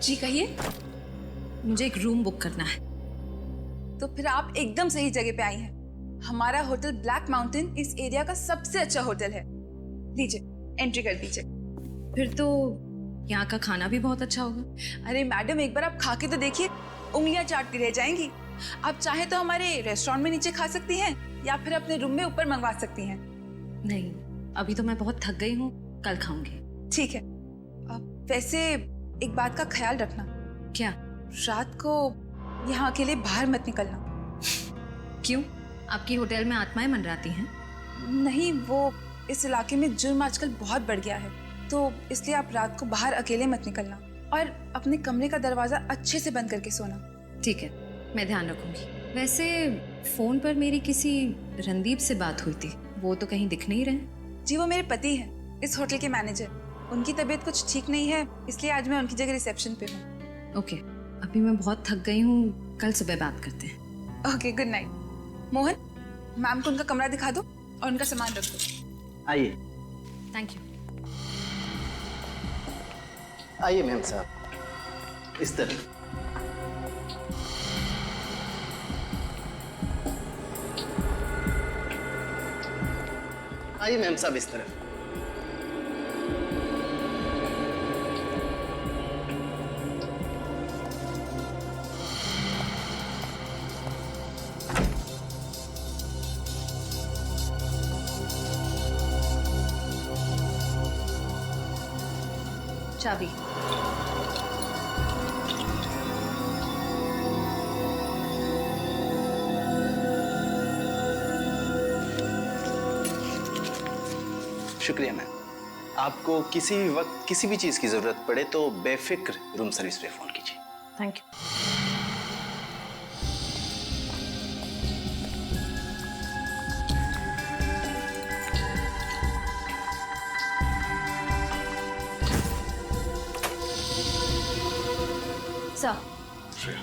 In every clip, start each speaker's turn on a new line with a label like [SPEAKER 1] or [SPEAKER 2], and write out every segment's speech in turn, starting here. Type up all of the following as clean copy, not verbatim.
[SPEAKER 1] जी कहिए।
[SPEAKER 2] मुझे एक रूम बुक करना है।
[SPEAKER 1] तो फिर आप एकदम सही जगह पे आई हैं। हमारा होटल ब्लैक माउंटेन इस एरिया का सबसे अच्छा होटल है। लीजिए एंट्री कर दीजिए।
[SPEAKER 2] फिर तो यहाँ का खाना भी बहुत अच्छा होगा।
[SPEAKER 1] अरे मैडम, एक बार आप खा के तो देखिए, उंगलियां चाटती रह जाएंगी। आप चाहे तो हमारे रेस्टोरेंट में नीचे खा सकती हैं या फिर अपने रूम में ऊपर मंगवा सकती हैं।
[SPEAKER 2] नहीं, अभी तो मैं बहुत थक गई हूँ, कल खाऊंगी।
[SPEAKER 1] ठीक है। वैसे एक बात का ख्याल रखना।
[SPEAKER 2] क्या?
[SPEAKER 1] रात को यहाँ अकेले बाहर मत निकलना।
[SPEAKER 2] क्यों? आपकी होटल में आत्माएं मंडराती हैं?
[SPEAKER 1] नहीं, वो इस इलाके में जुर्म आजकल बहुत बढ़ गया है, तो इसलिए आप रात को बाहर अकेले मत निकलना और अपने कमरे का दरवाजा अच्छे से बंद करके सोना।
[SPEAKER 2] ठीक है, मैं ध्यान रखूंगी। वैसे फोन पर मेरी किसी रणदीप से बात हुई थी, वो तो कहीं दिख नहीं रहे।
[SPEAKER 1] जी, वो मेरे पति हैं, इस होटल के मैनेजर। उनकी तबीयत कुछ ठीक नहीं है, इसलिए आज मैं उनकी जगह रिसेप्शन पे हूँ।
[SPEAKER 2] ओके, अभी मैं बहुत थक गई हूँ, कल सुबह बात करते हैं।
[SPEAKER 1] Okay, good night. Mohan, ma'am को उनका कमरा दिखा दो और उनका सामान रख दो।
[SPEAKER 3] आइए।
[SPEAKER 2] Thank you.
[SPEAKER 3] आइए मैम साहब, इस तरफ। आइए मैम साहब, इस तरफ।
[SPEAKER 2] चाबी।
[SPEAKER 3] शुक्रिया मैम। आपको किसी भी वक्त किसी भी चीज की जरूरत पड़े तो बेफिक्र रूम सर्विस पे फोन कीजिए।
[SPEAKER 2] Thank you. सर।
[SPEAKER 4] श्रेया,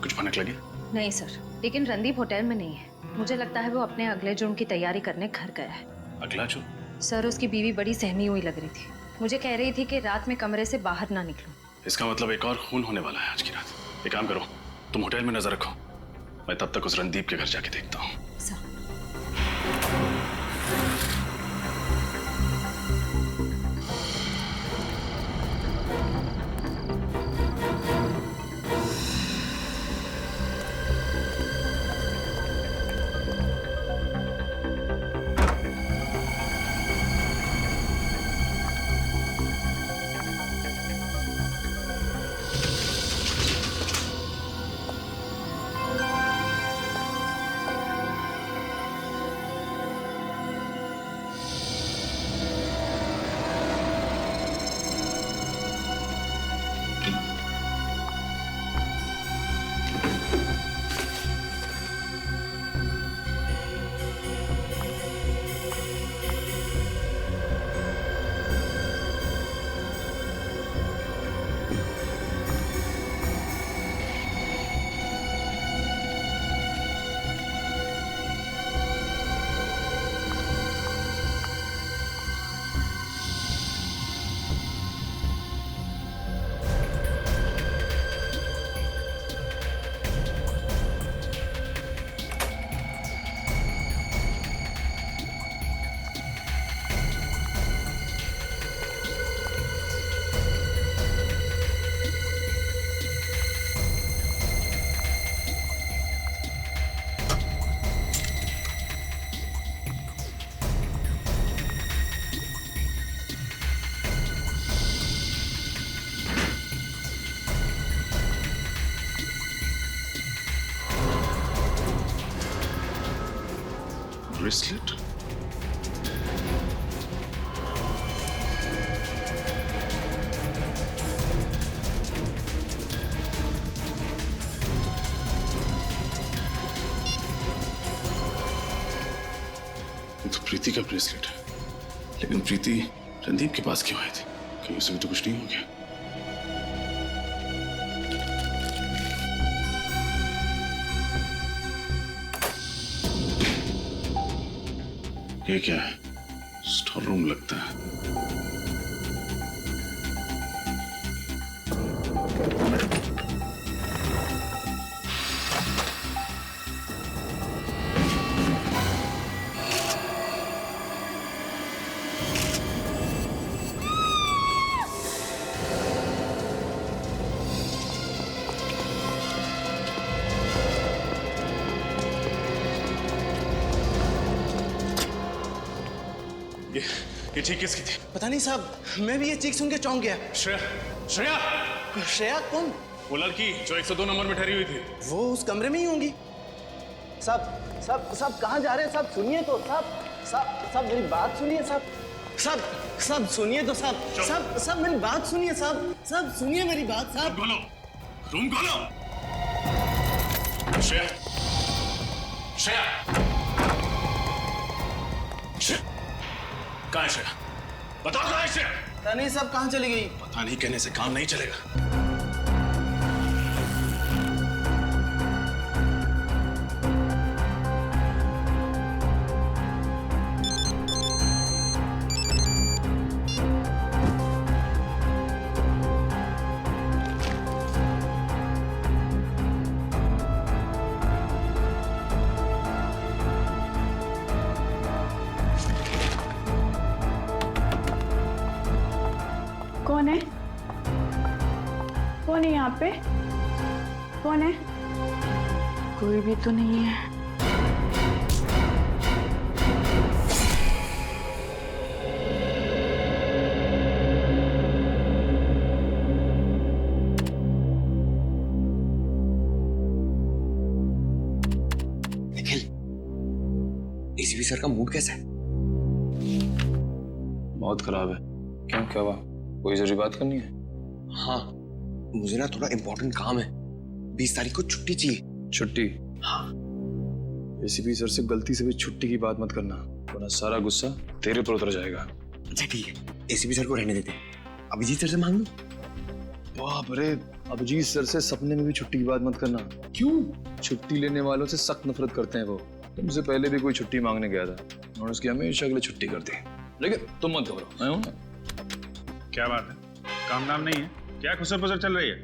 [SPEAKER 4] कुछ भनक लगी?
[SPEAKER 2] नहीं सर, लेकिन रणदीप होटल में नहीं है। मुझे लगता है वो अपने अगले जुर्म की तैयारी करने घर गया है।
[SPEAKER 4] अगला जुर्म?
[SPEAKER 2] सर, उसकी बीवी बड़ी सहमी हुई लग रही थी। मुझे कह रही थी कि रात में कमरे से बाहर ना निकलूं।
[SPEAKER 4] इसका मतलब एक और खून होने वाला है आज की रात। एक काम करो, तुम होटल में नजर रखो, मैं तब तक उस रणदीप के घर जाके देखता हूँ।
[SPEAKER 2] सर।
[SPEAKER 4] ब्रेसलेट? तो प्रीति का ब्रेसलेट है, लेकिन प्रीति रणदीप के पास क्यों आई थी? कहीं उसे भी तो कुछ नहीं हो गया? ये क्या है? स्टोर रूम लगता है। ये चीख किसकी थी?
[SPEAKER 3] पता नहीं साहब, मैं भी ये चीख सुन के चौंक गया।
[SPEAKER 4] श्रेया, श्रेया,
[SPEAKER 3] श्रेया कौन?
[SPEAKER 4] वो लड़की जो 102 नंबर में ठहरी हुई थी।
[SPEAKER 3] वो उस कमरे में ही होंगी। साहब कहाँ जा रहे हैं साहब? सुनिए तो साहब मेरी बात सुनिए साहब सुनिए तो साहब मेरी बात सुनिए साहब सुनिए मेरी बात साहब।
[SPEAKER 4] खोलो, रूम खोलो। श्रेया, श्रेया, कहाँ है श्रेया? बताओ कहाँ है श्रेया?
[SPEAKER 3] पता नहीं साहब कहाँ चली गई।
[SPEAKER 4] पता नहीं कहने से काम नहीं चलेगा।
[SPEAKER 5] कौन है? कौन है यहाँ पे? कौन है? कोई भी तो नहीं है।
[SPEAKER 6] निखिल, एसीपी सर का मूड कैसा है?
[SPEAKER 7] बहुत खराब है। क्यों, क्या हुआ? कोई जरूरी बात करनी है?
[SPEAKER 6] हाँ, मुझे ना थोड़ा इम्पोर्टेंट काम है। 20 तारीख को छुट्टी चाहिए।
[SPEAKER 7] छुट्टी?
[SPEAKER 6] हाँ।
[SPEAKER 7] एसीपी सर से गलती से भी छुट्टी की बात मत करना, वरना सारा गुस्सा तेरे पर उतर जाएगा।
[SPEAKER 6] अच्छा ठीक है, एसीपी सर को रहने देते। अभिजीत सर से मांग लो।
[SPEAKER 7] बाप रे, अभिजीत सर से सपने में भी छुट्टी की बात मत करना।
[SPEAKER 6] क्यों?
[SPEAKER 7] छुट्टी लेने वालों से सख्त नफरत करते हैं वो। तुमसे पहले भी कोई छुट्टी मांगने गया था, उन्होंने उसकी हमेशा के लिए छुट्टी कर दी। लेकिन तुम मत घबराओ, मैं हूं ना।
[SPEAKER 8] क्या बात है? काम नाम नहीं है क्या? खुसर पुसर चल रही है?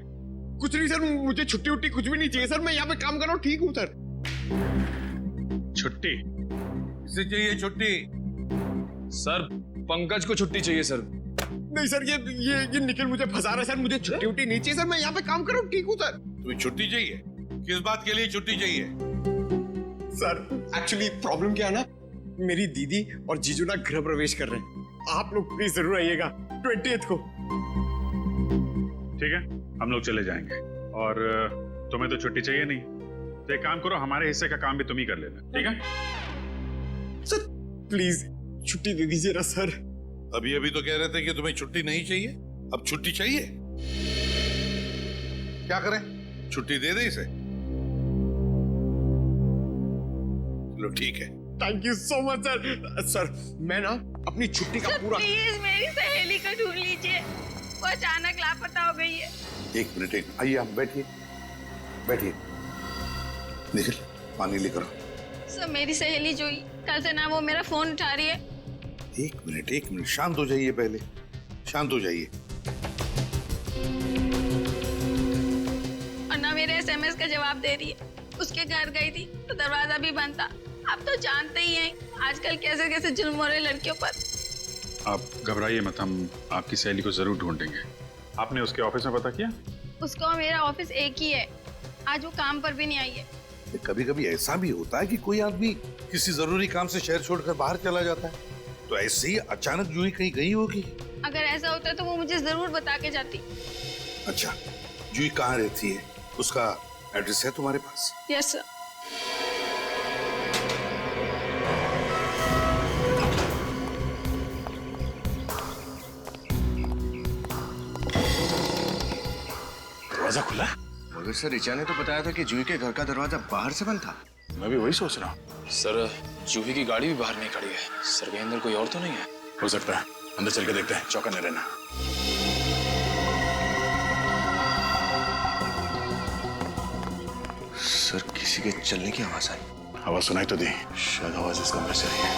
[SPEAKER 6] कुछ नहीं सर, मुझे छुट्टी उट्टी कुछ भी नहीं चाहिए सर। मैं यहाँ पे काम कर रहा हूँ, ठीक हूँ सर।
[SPEAKER 8] छुट्टी?
[SPEAKER 9] किसे चाहिए छुट्टी?
[SPEAKER 7] सर, पंकज को छुट्टी चाहिए सर।
[SPEAKER 6] नहीं सर, ये निखिल मुझे फंसा रहा है सर। मुझे छुट्टी उट्टी नहीं चाहिए सर। मैं यहाँ पे काम कर रहा हूँ, ठीक हूँ सर।
[SPEAKER 9] तुम्हें छुट्टी चाहिए? किस बात के लिए छुट्टी चाहिए?
[SPEAKER 6] सर एक्चुअली प्रॉब्लम क्या है ना, मेरी दीदी और जीजू ना गृह प्रवेश कर रहे हैं। आप लोग प्लीज जरूर आइएगा 20th को।
[SPEAKER 8] ठीक है, हम लोग चले जाएंगे। और तुम्हें तो छुट्टी चाहिए नहीं, तो एक काम करो, हमारे हिस्से का काम भी तुम ही कर लेना, ठीक है?
[SPEAKER 6] सर प्लीज छुट्टी दे दीजिए ना सर।
[SPEAKER 9] अभी अभी तो कह रहे थे कि तुम्हें छुट्टी नहीं चाहिए, अब छुट्टी चाहिए। क्या करें, छुट्टी दे दे इसे। चलो ठीक है।
[SPEAKER 6] Thank you so much sir. Sir मैं ना अपनी छुट्टी का पूरा।
[SPEAKER 10] प्लीज मेरी सहेली को ढूंढ लीजिए, वो अचानक लापता हो गई है।
[SPEAKER 9] एक मिनट, आइए आप बैठिए, बैठिए। निखिल, पानी लेकर आओ।
[SPEAKER 10] सर मेरी सहेली जोई, कल से ना वो मेरा फोन उठा रही है।
[SPEAKER 9] एक मिनट, शांत हो जाइए, पहले शांत हो जाइए।
[SPEAKER 10] और ना मेरे SMS का जवाब दे रही है। उसके घर गई थी तो दरवाजा भी बंद था। आप तो जानते ही हैं आजकल कैसे कैसे जुल्म हो रहे लड़कियों पर।
[SPEAKER 8] आप घबराइए मत, हम आपकी सहेली को जरूर ढूंढेंगे। आपने उसके ऑफिस में पता किया?
[SPEAKER 10] उसका और मेरा ऑफिस एक ही है। आज वो काम पर भी नहीं आई है।
[SPEAKER 9] कभी कभी ऐसा भी होता है कि कोई आदमी किसी जरूरी काम से शहर छोड़कर बाहर चला जाता है, तो ऐसे ही अचानक जूही कहीं गई होगी।
[SPEAKER 10] अगर ऐसा होता तो वो मुझे जरूर बता के जाती।
[SPEAKER 9] अच्छा, जूही कहाँ रहती है? उसका एड्रेस है तुम्हारे पास?
[SPEAKER 10] Yes sir.
[SPEAKER 4] दरवाजा खुला?
[SPEAKER 6] मगर सर रिचा ने तो बताया था कि जूही के घर का दरवाजा बाहर से बंद था।
[SPEAKER 4] मैं भी वही सोच रहा हूँ।
[SPEAKER 7] सर, जूही की गाड़ी भी बाहर नहीं खड़ी है। सर के अंदर कोई और तो नहीं है?
[SPEAKER 4] हो सकता है, अंदर चल के देखते हैं, चौकन्ने रहना।
[SPEAKER 6] सर किसी के चलने की आवाज आई।
[SPEAKER 4] आवाज सुनाई तो दी, शायद आवाज इस कमरे से आई है।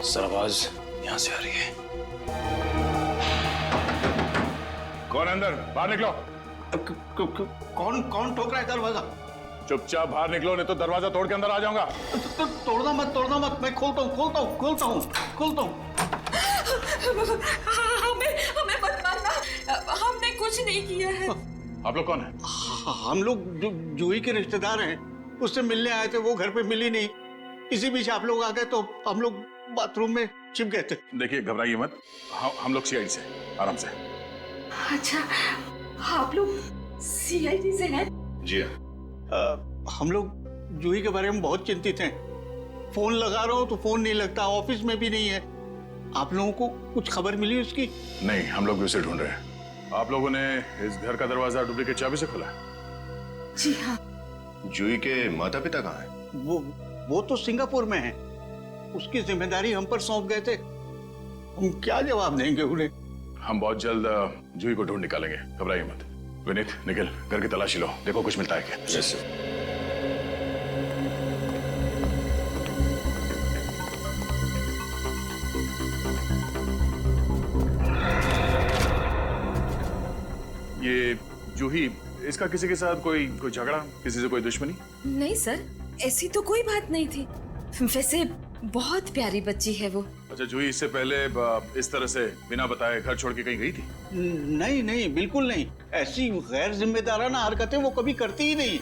[SPEAKER 7] सर, आवाज यहाँ से आ रही है।
[SPEAKER 4] कौन अंदर? बाहर निकलो।
[SPEAKER 3] कौन ठोक रहा है दरवाजा?
[SPEAKER 4] चुपचाप बाहर निकलो, नहीं तो दरवाजा तोड़ के अंदर आ जाऊंगा।
[SPEAKER 3] तोड़ना मत, मैं खोलता हूँ।
[SPEAKER 10] हमें मत मारना, हमने कुछ नहीं किया है।
[SPEAKER 4] आप लोग कौन है?
[SPEAKER 3] हम लोग जूही के रिश्तेदार हैं। उससे मिलने आए थे, वो घर पे मिली नहीं। इसी बीच आप लोग आ गए तो हम लोग बाथरूम में छिप गए थे।
[SPEAKER 4] देखिए घबराइए मत, हम लोग सीआईडी से, आराम से।
[SPEAKER 5] अच्छा, आप लोग सीआईडी से हैं?
[SPEAKER 4] जी हाँ।
[SPEAKER 3] हम लोग जूही के बारे में बहुत चिंतित हैं। फोन लगा रहा हूँ तो फोन नहीं लगता, ऑफिस में भी नहीं है। आप लोगों को कुछ खबर मिली उसकी?
[SPEAKER 4] नहीं, हम लोग भी उसे ढूंढ रहे हैं। आप लोगों ने इस घर का दरवाजा डुप्लीकेट चाबी से खोला?
[SPEAKER 5] जी हाँ।
[SPEAKER 6] जूही के माता पिता कहाँ हैं?
[SPEAKER 3] वो तो सिंगापुर में है। उसकी जिम्मेदारी हम पर सौंप गए थे। हम क्या जवाब देंगे उन्हें?
[SPEAKER 4] हम बहुत जल्द जूही को ढूंढ निकालेंगे, घबराइए मत। विनीत, निखिल, घर की तलाशी लो, देखो कुछ मिलता है क्या।
[SPEAKER 6] Yes sir.
[SPEAKER 4] ये जूही, इसका किसी के साथ कोई झगड़ा, किसी से कोई दुश्मनी?
[SPEAKER 5] नहीं सर, ऐसी तो कोई बात नहीं थी। वैसे बहुत प्यारी बच्ची है वो।
[SPEAKER 4] अच्छा, जूही इससे पहले इस तरह से बिना बताए घर छोड़ के कहीं गई थी?
[SPEAKER 3] नहीं नहीं, बिल्कुल नहीं। ऐसी गैर जिम्मेदाराना हरकतें वो कभी करती ही नहीं।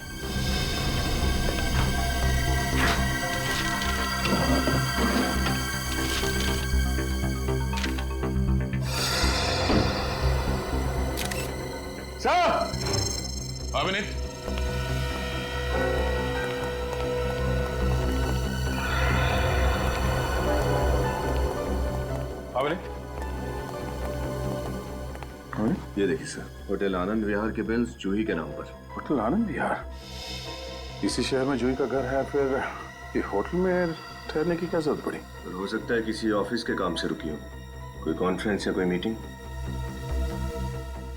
[SPEAKER 4] सर! हाँ विनीत? हाँ विनीत?
[SPEAKER 6] ये देखिए सर, होटल आनंद विहार के बिल्स जूही के नाम पर।
[SPEAKER 4] होटल आनंद विहार? इसी शहर में जूही का घर है, फिर ये होटल में ठहरने की क्या जरूरत पड़ी?
[SPEAKER 6] हो सकता है किसी ऑफिस के काम से रुकी हो, कोई कॉन्फ्रेंस या कोई मीटिंग।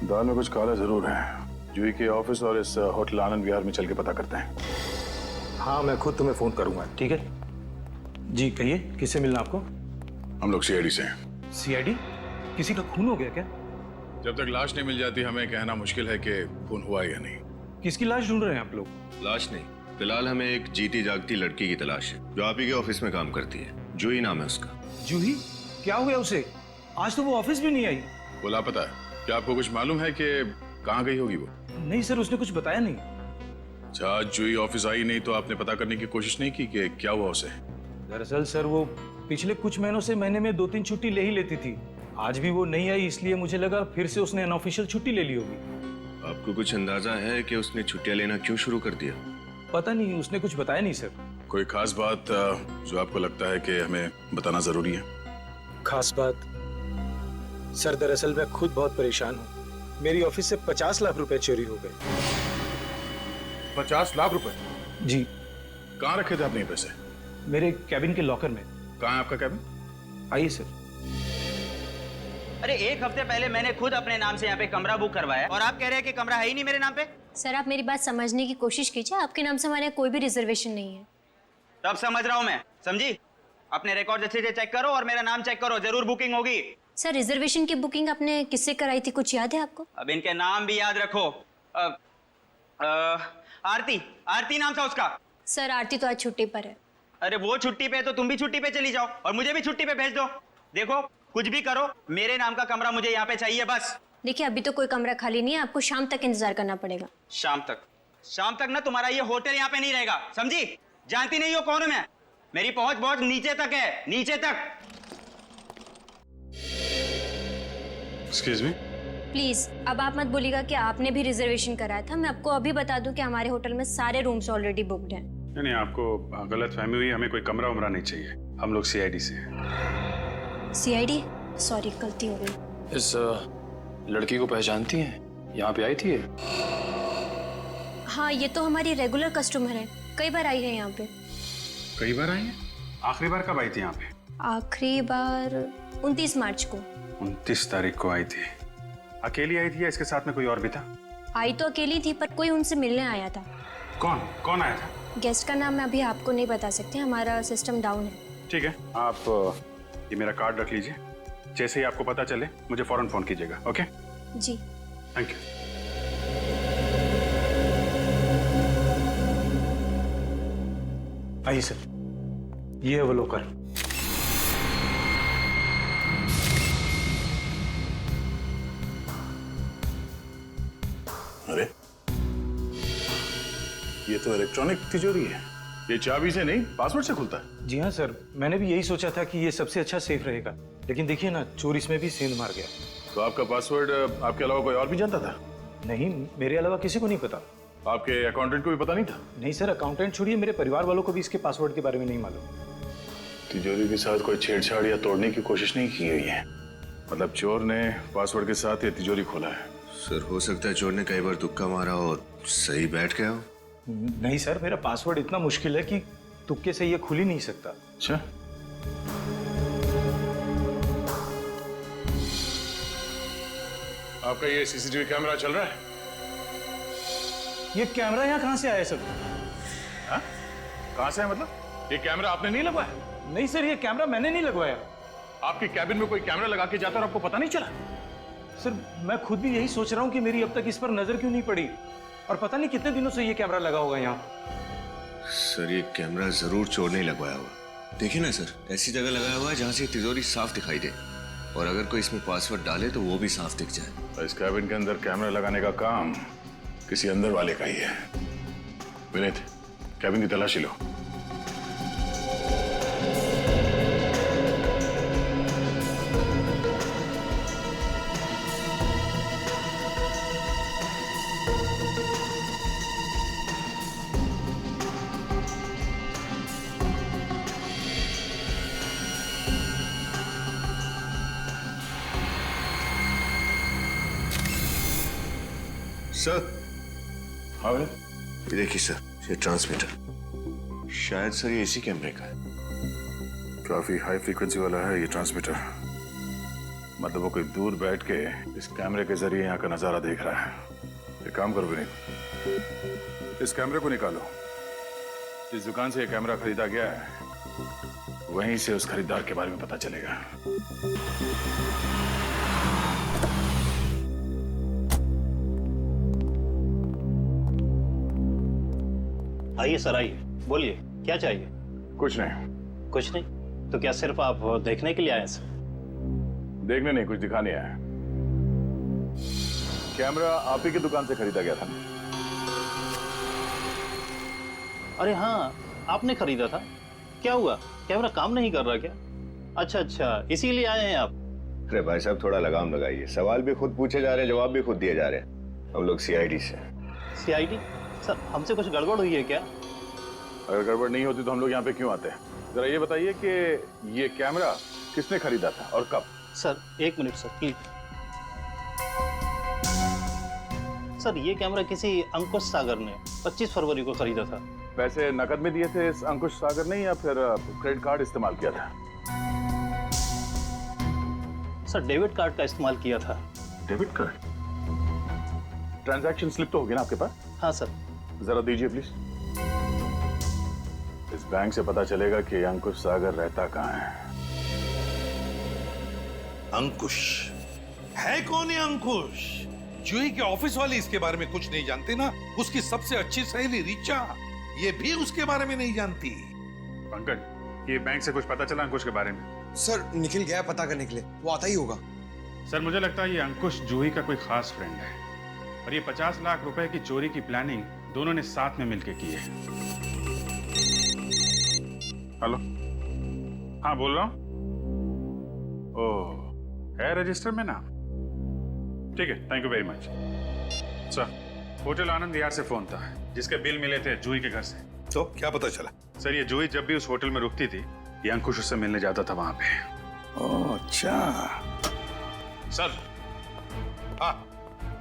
[SPEAKER 4] दाल में कुछ काला जरूर है। जूही के ऑफिस और इस होटल आनंद विहार में चल के पता करते हैं।
[SPEAKER 11] हाँ, मैं खुद तुम्हें फोन करूंगा, ठीक है? जी कहिए, किससे मिलना आपको?
[SPEAKER 4] हम लोग सीआईडी से हैं।
[SPEAKER 11] सीआईडी? किसी का खून हो गया क्या?
[SPEAKER 4] जब तक लाश नहीं मिल जाती हमें कहना मुश्किल है कि खून हुआ या नहीं।
[SPEAKER 11] किसकी लाश ढूंढ रहे हैं आप लोग?
[SPEAKER 6] लाश नहीं, फिलहाल हमें एक जीती जागती लड़की की तलाश है जो आप ही के ऑफिस में काम करती है। जूही नाम है उसका।
[SPEAKER 11] जूही? क्या हो गया उसे? आज तो वो ऑफिस भी नहीं आई।
[SPEAKER 4] वो लापता है। क्या आपको कुछ मालूम है कि कहाँ गई होगी वो?
[SPEAKER 11] नहीं सर, उसने कुछ बताया नहीं।
[SPEAKER 4] अच्छा, जूही ऑफिस आई नहीं तो आपने पता करने की कोशिश नहीं की कि क्या हुआ उसे?
[SPEAKER 11] दरअसल सर, वो पिछले कुछ महीनों से महीने में 2-3 छुट्टी ले ही लेती थी। आज भी वो नहीं आई, इसलिए मुझे लगा फिर से उसने अनऑफिशियल छुट्टी ले ली होगी।
[SPEAKER 6] आपको कुछ अंदाजा है कि उसने छुट्टियां लेना क्यों शुरू कर दिया?
[SPEAKER 11] पता नहीं, उसने कुछ बताया नहीं सर।
[SPEAKER 4] कोई खास बात जो आपको लगता है कि हमें बताना जरूरी है?
[SPEAKER 11] खास बात? सर दरअसल मैं खुद बहुत परेशान हूँ। मेरी ऑफिस से 50 लाख रुपए चोरी हो गए।
[SPEAKER 4] 50 लाख रुपए?
[SPEAKER 11] जी।
[SPEAKER 4] कहाँ रखे थे आपने ये पैसे?
[SPEAKER 11] मेरे कैबिन के लॉकर में।
[SPEAKER 4] कहाँ है आपका कैबिन?
[SPEAKER 11] आइए सर।
[SPEAKER 12] अरे एक हफ्ते पहले मैंने खुद अपने नाम से यहाँ पे कमरा बुक करवाया और आप कह रहे हैं कि कमरा है ही नहीं मेरे नाम पे।
[SPEAKER 13] सर आप मेरी बात समझने की कोशिश कीजिए, आपके नाम से हमारे यहाँ कोई भी रिजर्वेशन नहीं है।
[SPEAKER 12] तब समझ रहा हूँ मैं, समझी? अपने रिकॉर्ड अच्छे से चेक करो और मेरा नाम चेक करो, जरूर बुकिंग होगी।
[SPEAKER 13] सर रिजर्वेशन की बुकिंग आपने किससे कराई थी, कुछ याद है आपको?
[SPEAKER 12] अब इनके नाम भी याद रखो। आरती नाम था उसका।
[SPEAKER 13] सर आरती तो आज छुट्टी पर है।
[SPEAKER 12] अरे वो छुट्टी पे तो तुम भी छुट्टी पे चली जाओ और मुझे भी छुट्टी पे भेज दो। देखो कुछ भी करो, मेरे नाम का कमरा मुझे यहाँ पे चाहिए बस।
[SPEAKER 13] देखिए अभी तो कोई कमरा खाली नहीं है, आपको शाम तक इंतजार करना पड़ेगा।
[SPEAKER 12] शाम तक ना तुम्हारा ये होटल यहाँ पे नहीं रहेगा, समझी? जानती नहीं हो कौन हूं मैं? मेरी पहुंच बहुत नीचे तक है, नीचे तक।
[SPEAKER 8] Excuse me?
[SPEAKER 13] प्लीज अब आप मत बोलिएगा कि आपने भी रिजर्वेशन कराया था। मैं आपको अभी बता दूं कि हमारे होटल में सारे रूम्स ऑलरेडी बुक्ड हैं।
[SPEAKER 8] नहीं, आपको गलत फहमी हुई। हमें कोई कमरा उमरा नहीं चाहिए। हम लोग सीआईडी से हैं।
[SPEAKER 13] सीआईडी? सॉरी गलती हो गई।
[SPEAKER 7] इस लड़की को पहचानती हैं? यहाँ पे आई थी ये?
[SPEAKER 13] हाँ ये तो हमारी रेगुलर कस्टमर है, कई बार आई है यहाँ पे।
[SPEAKER 8] कई बार आई है? आखिरी बार कब आई थी यहाँ पे?
[SPEAKER 13] आखिरी बार 29 मार्च को।
[SPEAKER 8] 29 तारीख को आई थी। अकेली आई थी या इसके साथ में कोई और भी था?
[SPEAKER 13] आई तो अकेली थी पर कोई उनसे मिलने आया था।
[SPEAKER 8] कौन आया था?
[SPEAKER 13] गेस्ट का नाम मैं अभी आपको नहीं बता सकते, हमारा सिस्टम डाउन है।
[SPEAKER 8] ठीक है, आप ये मेरा कार्ड रख लीजिए। जैसे ही आपको पता चले मुझे फौरन फोन कीजिएगा। ओके
[SPEAKER 13] जी
[SPEAKER 8] थैंक यू।
[SPEAKER 11] आइए सर, ये है वो लॉकर।
[SPEAKER 4] अरे ये तो इलेक्ट्रॉनिक तिजोरी है, ये चाबी से नहीं पासवर्ड से खुलता है।
[SPEAKER 11] जी हाँ सर, मैंने भी यही सोचा था कि ये सबसे अच्छा सेफ रहेगा, लेकिन देखिए ना, चोर इसमें भी सेंध मार गया।
[SPEAKER 4] तो आपका पासवर्ड आपके अलावा कोई और भी जानता था?
[SPEAKER 11] नहीं, मेरे अलावा किसी को नहीं पता।
[SPEAKER 4] आपके अकाउंटेंट को भी पता नहीं था?
[SPEAKER 11] नहीं सर, अकाउंटेंट छोड़िए, मेरे परिवार वालों को भी इसके पासवर्ड के बारे में नहीं मालूम।
[SPEAKER 4] तिजोरी के साथ कोई छेड़छाड़ या तोड़ने की कोशिश नहीं की गई है, मतलब चोर ने पासवर्ड के साथ ये तिजोरी खोला है।
[SPEAKER 14] सर हो सकता है चोर ने कई बार तुक्का मारा और सही बैठ गया हो।
[SPEAKER 11] नहीं सर, मेरा पासवर्ड इतना मुश्किल है कि तुक्के से ये खुल ही नहीं सकता।
[SPEAKER 4] अच्छा, आपका ये सीसीटीवी कैमरा चल रहा है?
[SPEAKER 11] ये कैमरा यहाँ कहाँ से आया सर?
[SPEAKER 4] हाँ? कहाँ से है मतलब? ये कैमरा आपने नहीं लगवाया?
[SPEAKER 11] नहीं सर, ये कैमरा मैंने नहीं लगवाया।
[SPEAKER 4] आपके कैबिन में कोई कैमरा लगा के जाता और आपको पता नहीं चला?
[SPEAKER 11] सर मैं खुद भी यही सोच रहा हूँ कि मेरी अब तक इस पर नजर क्यों नहीं पड़ी, और पता नहीं कितने दिनों से ये कैमरा लगा होगा यहाँ।
[SPEAKER 14] सर ये कैमरा जरूर चोर नहीं लगवाया होगा। देखिए ना सर, ऐसी जगह लगाया हुआ है जहाँ से तिजोरी साफ दिखाई दे, और अगर कोई इसमें पासवर्ड डाले तो वो भी साफ दिख जाए।
[SPEAKER 4] इस कैबिन के अंदर कैमरा लगाने का काम किसी अंदर वाले का ही है। विनीत, कैबिन की तलाशी लो।
[SPEAKER 14] सर,
[SPEAKER 4] हाँ
[SPEAKER 14] ये देखिए सर, ये ट्रांसमीटर शायद सर ये इसी कैमरे का है।
[SPEAKER 4] काफी हाई फ्रीक्वेंसी वाला है ये ट्रांसमीटर, मतलब वो कोई दूर बैठ के इस कैमरे के जरिए यहाँ का नजारा देख रहा है। एक काम करो विनीत, इस कैमरे को निकालो। जिस दुकान से ये कैमरा खरीदा गया है वहीं से उस खरीदार के बारे में पता चलेगा।
[SPEAKER 15] आइए सर, आइए, बोलिए क्या चाहिए?
[SPEAKER 4] कुछ नहीं।
[SPEAKER 15] कुछ नहीं? तो क्या सिर्फ आप देखने के लिए आए सर?
[SPEAKER 4] देखने नहीं, कुछ दिखाने आया। कैमरा आप ही की दुकान से खरीदा गया था ना?
[SPEAKER 15] अरे हाँ, आपने खरीदा था। क्या हुआ, कैमरा काम नहीं कर रहा क्या? अच्छा अच्छा, इसीलिए आए हैं आप?
[SPEAKER 14] अरे भाई साहब थोड़ा लगाम लगाइए, सवाल भी खुद पूछे जा रहे हैं, जवाब भी खुद दिए जा रहे हैं। हम लोग सीआईडी से।
[SPEAKER 15] सीआईडी? सर हमसे कुछ गड़बड़ हुई है क्या?
[SPEAKER 4] अगर गड़बड़ नहीं होती तो हम लोग यहाँ पे क्यों आते हैं? जरा ये बताइए कि ये कैमरा किसने खरीदा था और कब?
[SPEAKER 15] सर एक मिनट सर प्लीज। सर ये कैमरा किसी अंकुश सागर ने 25 फरवरी को खरीदा था।
[SPEAKER 4] पैसे नकद में दिए थे इस अंकुश सागर ने या फिर क्रेडिट कार्ड इस्तेमाल किया था?
[SPEAKER 15] सर डेबिट कार्ड का इस्तेमाल किया था।
[SPEAKER 4] Debit card? ट्रांजैक्शन स्लिप तो होगी ना आपके पास?
[SPEAKER 15] हाँ सर।
[SPEAKER 4] जरा दीजिए प्लीज। इस बैंक से पता चलेगा कि अंकुश सागर रहता कहाँ है।
[SPEAKER 9] अंकुश है कौन है? अंकुश जूही के ऑफिस वाले इसके बारे में कुछ नहीं जानते ना। उसकी सबसे अच्छी सहेली रिचा, ये भी उसके बारे में नहीं जानती।
[SPEAKER 8] पंकज, ये बैंक से कुछ पता चला अंकुश के बारे में?
[SPEAKER 6] सर निखिल गया पता करने के लिए, वो आता ही होगा।
[SPEAKER 8] सर मुझे लगता है ये अंकुश जूही का कोई खास फ्रेंड है, और ये 50 लाख रुपए की चोरी की प्लानिंग दोनों ने साथ में मिलकर की है। हेलो, हाँ बोल रहा हूँ। ओह, है रजिस्टर में नाम? ठीक है, thank you very much. Sir hotel Anand Vihar से फोन था, जिसके बिल मिले थे जूही के घर से।
[SPEAKER 9] तो क्या पता चला?
[SPEAKER 8] सर ये जूही जब भी उस होटल में रुकती थी, ये अंकुश उससे मिलने जाता था वहां पे।
[SPEAKER 9] ओह अच्छा।
[SPEAKER 16] सर, हाँ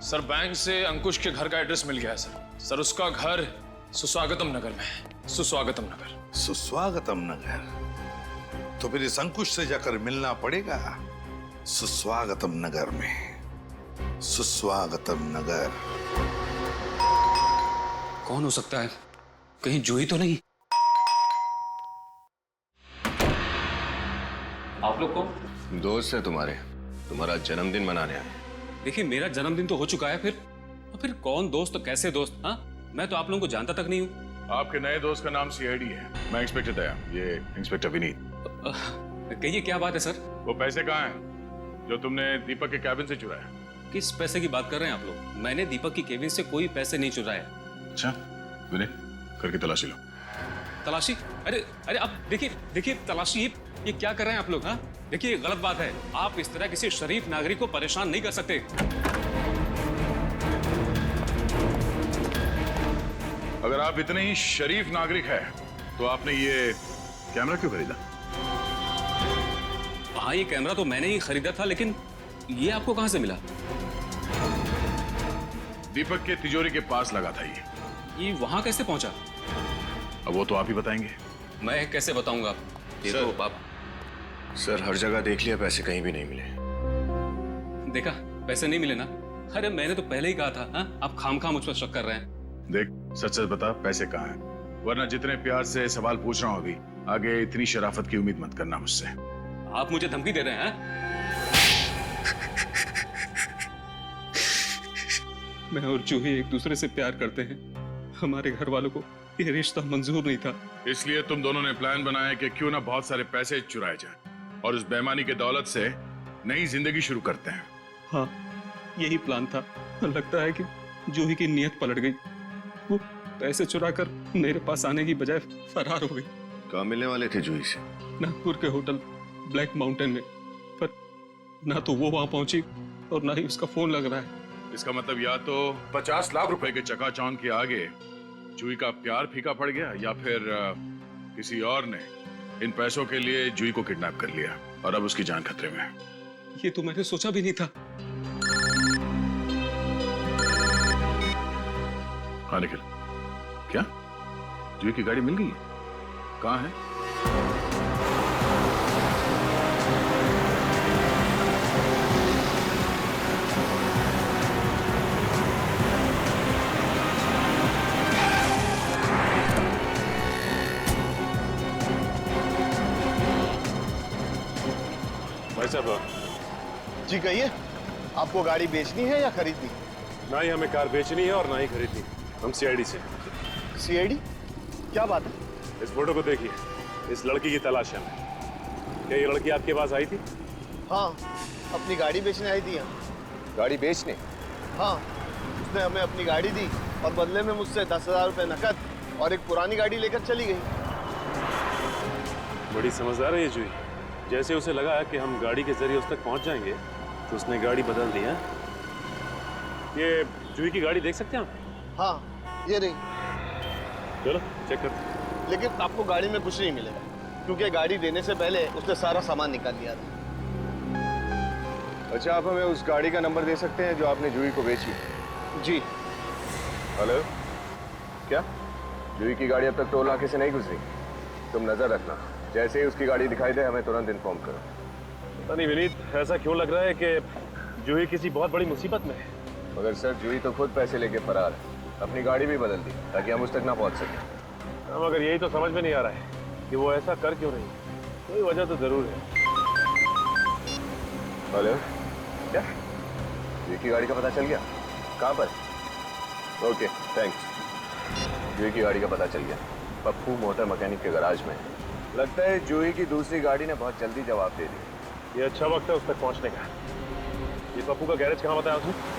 [SPEAKER 16] सर, बैंक से अंकुश के घर का एड्रेस मिल गया है सर। सर उसका घर सुस्वागतम नगर में है। सुस्वागतम नगर।
[SPEAKER 9] सुस्वागतम नगर? तो फिर इस अंकुश से जाकर मिलना पड़ेगा सुस्वागतम नगर में। सुस्वागतम नगर
[SPEAKER 16] कौन हो सकता है? कहीं जूही तो नहीं? आप लोग कौन?
[SPEAKER 14] दोस्त है तुम्हारा जन्मदिन मनाने आए।
[SPEAKER 16] देखिए मेरा जन्मदिन तो हो चुका है, फिर कौन दोस्त, तो कैसे दोस्त? हाँ, मैं तो आप लोगों को जानता तक नहीं हूँ।
[SPEAKER 4] आपके नए दोस्त का नाम सीआईडी है। मैं इंस्पेक्टर दया, ये इंस्पेक्टर विनीत।
[SPEAKER 16] कहिए क्या बात है सर?
[SPEAKER 4] वो पैसे कहाँ हैं जो तुमने दीपक के कैबिन से चुराया?
[SPEAKER 16] किस पैसे की बात कर रहे हैं आप लोग? मैंने दीपक की केबिन से कोई पैसे नहीं चुराए।
[SPEAKER 4] अच्छा विनीत, करके तलाशी लो।
[SPEAKER 16] तलाशी? अरे अरे आप देखिए देखिए तलाशी, ये क्या कर रहे हैं आप लोग? हाँ देखिए गलत बात है, आप इस तरह किसी शरीफ नागरिक को परेशान नहीं कर सकते।
[SPEAKER 4] अगर आप इतने ही शरीफ नागरिक हैं तो आपने ये कैमरा क्यों खरीदा?
[SPEAKER 16] हाँ ये कैमरा तो मैंने ही खरीदा था, लेकिन ये आपको कहां से मिला?
[SPEAKER 4] दीपक के तिजोरी के पास लगा था
[SPEAKER 16] ये वहां कैसे पहुंचा?
[SPEAKER 4] अब वो तो आप ही बताएंगे।
[SPEAKER 16] मैं कैसे बताऊंगा? ये तो बाप।
[SPEAKER 14] सर हर जगह देख लिया, पैसे कहीं भी नहीं मिले।
[SPEAKER 16] देखा, पैसे नहीं मिले ना? अरे मैंने तो पहले ही कहा था। हाँ आप खामखा मुझ पर शक कर रहे हैं।
[SPEAKER 4] देख सच सच बता, पैसे कहाँ हैं? वरना जितने प्यार से सवाल पूछ रहा हूं अभी, आगे इतनी शराफत की उम्मीद मत करना मुझसे।
[SPEAKER 16] आप मुझे धमकी दे रहे हैं? मैं और जूही एक दूसरे से प्यार करते हैं। हमारे घर वालों को ये रिश्ता मंजूर नहीं था,
[SPEAKER 4] इसलिए तुम दोनों ने प्लान बनाया कि क्यों ना बहुत सारे पैसे चुराए जाएं और उस बेईमानी के दौलत से नई जिंदगी शुरू करते हैं।
[SPEAKER 16] हाँ यही प्लान था। लगता है कि जूही की नीयत पलट गई। वो पैसे चुराकर मेरे पास आने की बजाय फरार हो गई।
[SPEAKER 14] कहाँ मिलने वाले थे जूही से?
[SPEAKER 16] नागपुर के होटल ब्लैक माउंटेन में, पर ना तो वो वहां पहुंची और ना ही उसका फोन लग रहा है।
[SPEAKER 4] इसका मतलब या तो 50 लाख रुपए के चकाचौंध के आगे जूही का प्यार फीका पड़ गया, या फिर किसी और ने इन पैसों के लिए जूही को किडनैप कर लिया और अब उसकी जान खतरे में है।
[SPEAKER 16] ये तो मैंने सोचा भी नहीं था।
[SPEAKER 4] हाँ निखिल, क्या जूही की गाड़ी मिल गई? कहाँ है?
[SPEAKER 17] भाई साहब
[SPEAKER 3] जी कहिए, आपको गाड़ी बेचनी है या खरीदनी?
[SPEAKER 17] ना ही हमें कार बेचनी है और ना ही खरीदनी। हम सीआईडी से।
[SPEAKER 3] सीआईडी? क्या बात है?
[SPEAKER 17] इस फोटो को देखिए, इस लड़की की तलाश है। क्या ये लड़की आपके पास आई थी?
[SPEAKER 3] हाँ, अपनी गाड़ी बेचने आई थी यहाँ।
[SPEAKER 14] गाड़ी बेचने?
[SPEAKER 3] हाँ, उसने हमें अपनी गाड़ी दी और बदले में मुझसे 10,000 रुपए नकद और एक पुरानी गाड़ी लेकर चली गई।
[SPEAKER 17] बड़ी समझदार है ये जूही। जैसे उसे लगा कि हम गाड़ी के जरिए उस तक पहुंच जाएंगे तो उसने गाड़ी बदल दी है। ये जूही की गाड़ी देख सकते हैं आप?
[SPEAKER 3] हाँ, ये रही।
[SPEAKER 17] चलो चेक कर।
[SPEAKER 3] लेकिन आपको गाड़ी में कुछ नहीं मिलेगा, क्योंकि गाड़ी देने से पहले उसने सारा सामान निकाल लिया था।
[SPEAKER 14] अच्छा, आप हमें उस गाड़ी का नंबर दे सकते हैं जो आपने जूही को बेची?
[SPEAKER 3] जी।
[SPEAKER 14] हेलो, क्या जूही की गाड़ी अब तक टोल नाके से नहीं गुजरी? तुम नजर रखना, जैसे ही उसकी गाड़ी दिखाई दे हमें तुरंत इन्फॉर्म करो।
[SPEAKER 17] पता नहीं विनीत, ऐसा क्यों लग रहा है कि जूही किसी बहुत बड़ी मुसीबत में है।
[SPEAKER 14] मगर सर जूही तो खुद पैसे लेके फरार है, अपनी गाड़ी भी बदल दी ताकि हम उस तक ना पहुंच सकें।
[SPEAKER 17] मगर यही तो समझ में नहीं आ रहा है कि वो ऐसा कर क्यों रही है। कोई वजह तो जरूर है।
[SPEAKER 14] हेलो, क्या जूही की गाड़ी का पता चल गया? कहाँ पर? Okay thanks. जूही की गाड़ी का पता चल गया, पप्पू मोटर मैकेनिक के गैराज में। लगता है जूही की दूसरी गाड़ी ने बहुत जल्दी जवाब दे दिया।
[SPEAKER 17] ये अच्छा वक्त है उस तक पहुंचने का। ये पप्पू का गैरेज कहाँ बताया उसने?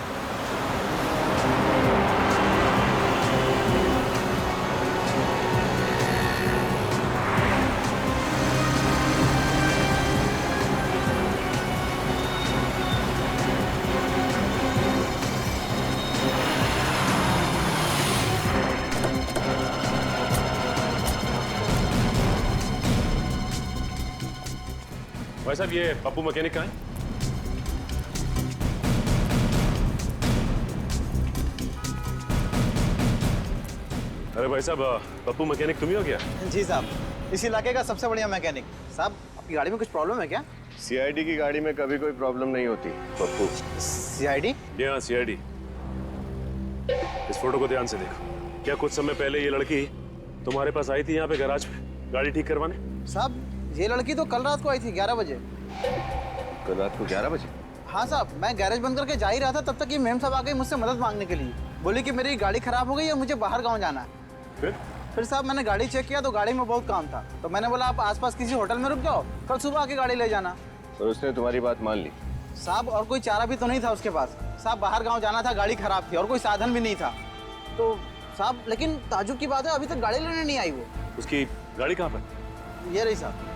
[SPEAKER 17] भाई साहब ये पप्पू मैकेनिक कहाँ है? अरे भाई साहब, पप्पू मैकेनिक तुम ही हो क्या?
[SPEAKER 3] जी साहब, इस इलाके का सबसे बढ़िया मैकेनिक। साहब आपकी गाड़ी में कुछ प्रॉब्लम है क्या?
[SPEAKER 14] सीआईडी की गाड़ी में कभी कोई प्रॉब्लम नहीं होती पप्पू।
[SPEAKER 3] सीआईडी?
[SPEAKER 17] जी हाँ सीआईडी। इस फोटो को ध्यान से देखो। क्या कुछ समय पहले ये लड़की तुम्हारे पास आई थी यहाँ पे गैराज पे गाड़ी ठीक करवाने?
[SPEAKER 3] साहब ये लड़की तो कल रात को आई थी 11 बजे।
[SPEAKER 14] कल रात को 11 बजे?
[SPEAKER 3] हाँ साहब, मैं गैरेज बंद करके जा ही रहा था, तब तक ये मैम साहब आ गई मुझसे मदद मांगने के लिए। बोली कि मेरी गाड़ी खराब हो गई है, मुझे बाहर गाँव जाना है। फिर साहब मैंने गाड़ी चेक किया तो गाड़ी में बहुत काम था, तो मैंने बोला आप आसपास किसी होटल में रुक जाओ, कल सुबह आके गाड़ी ले जाना।
[SPEAKER 14] और उसने तुम्हारी बात मान ली?
[SPEAKER 3] साहब और कोई चारा भी तो नहीं था उसके पास। साहब बाहर गांव जाना था, गाड़ी खराब थी और कोई साधन भी नहीं था, तो साहब लेकिन ताजुब की बात है अभी तक गाड़ी लेने नहीं आई वो।
[SPEAKER 17] उसकी गाड़ी कहाँ पर?
[SPEAKER 3] ये रही साहब।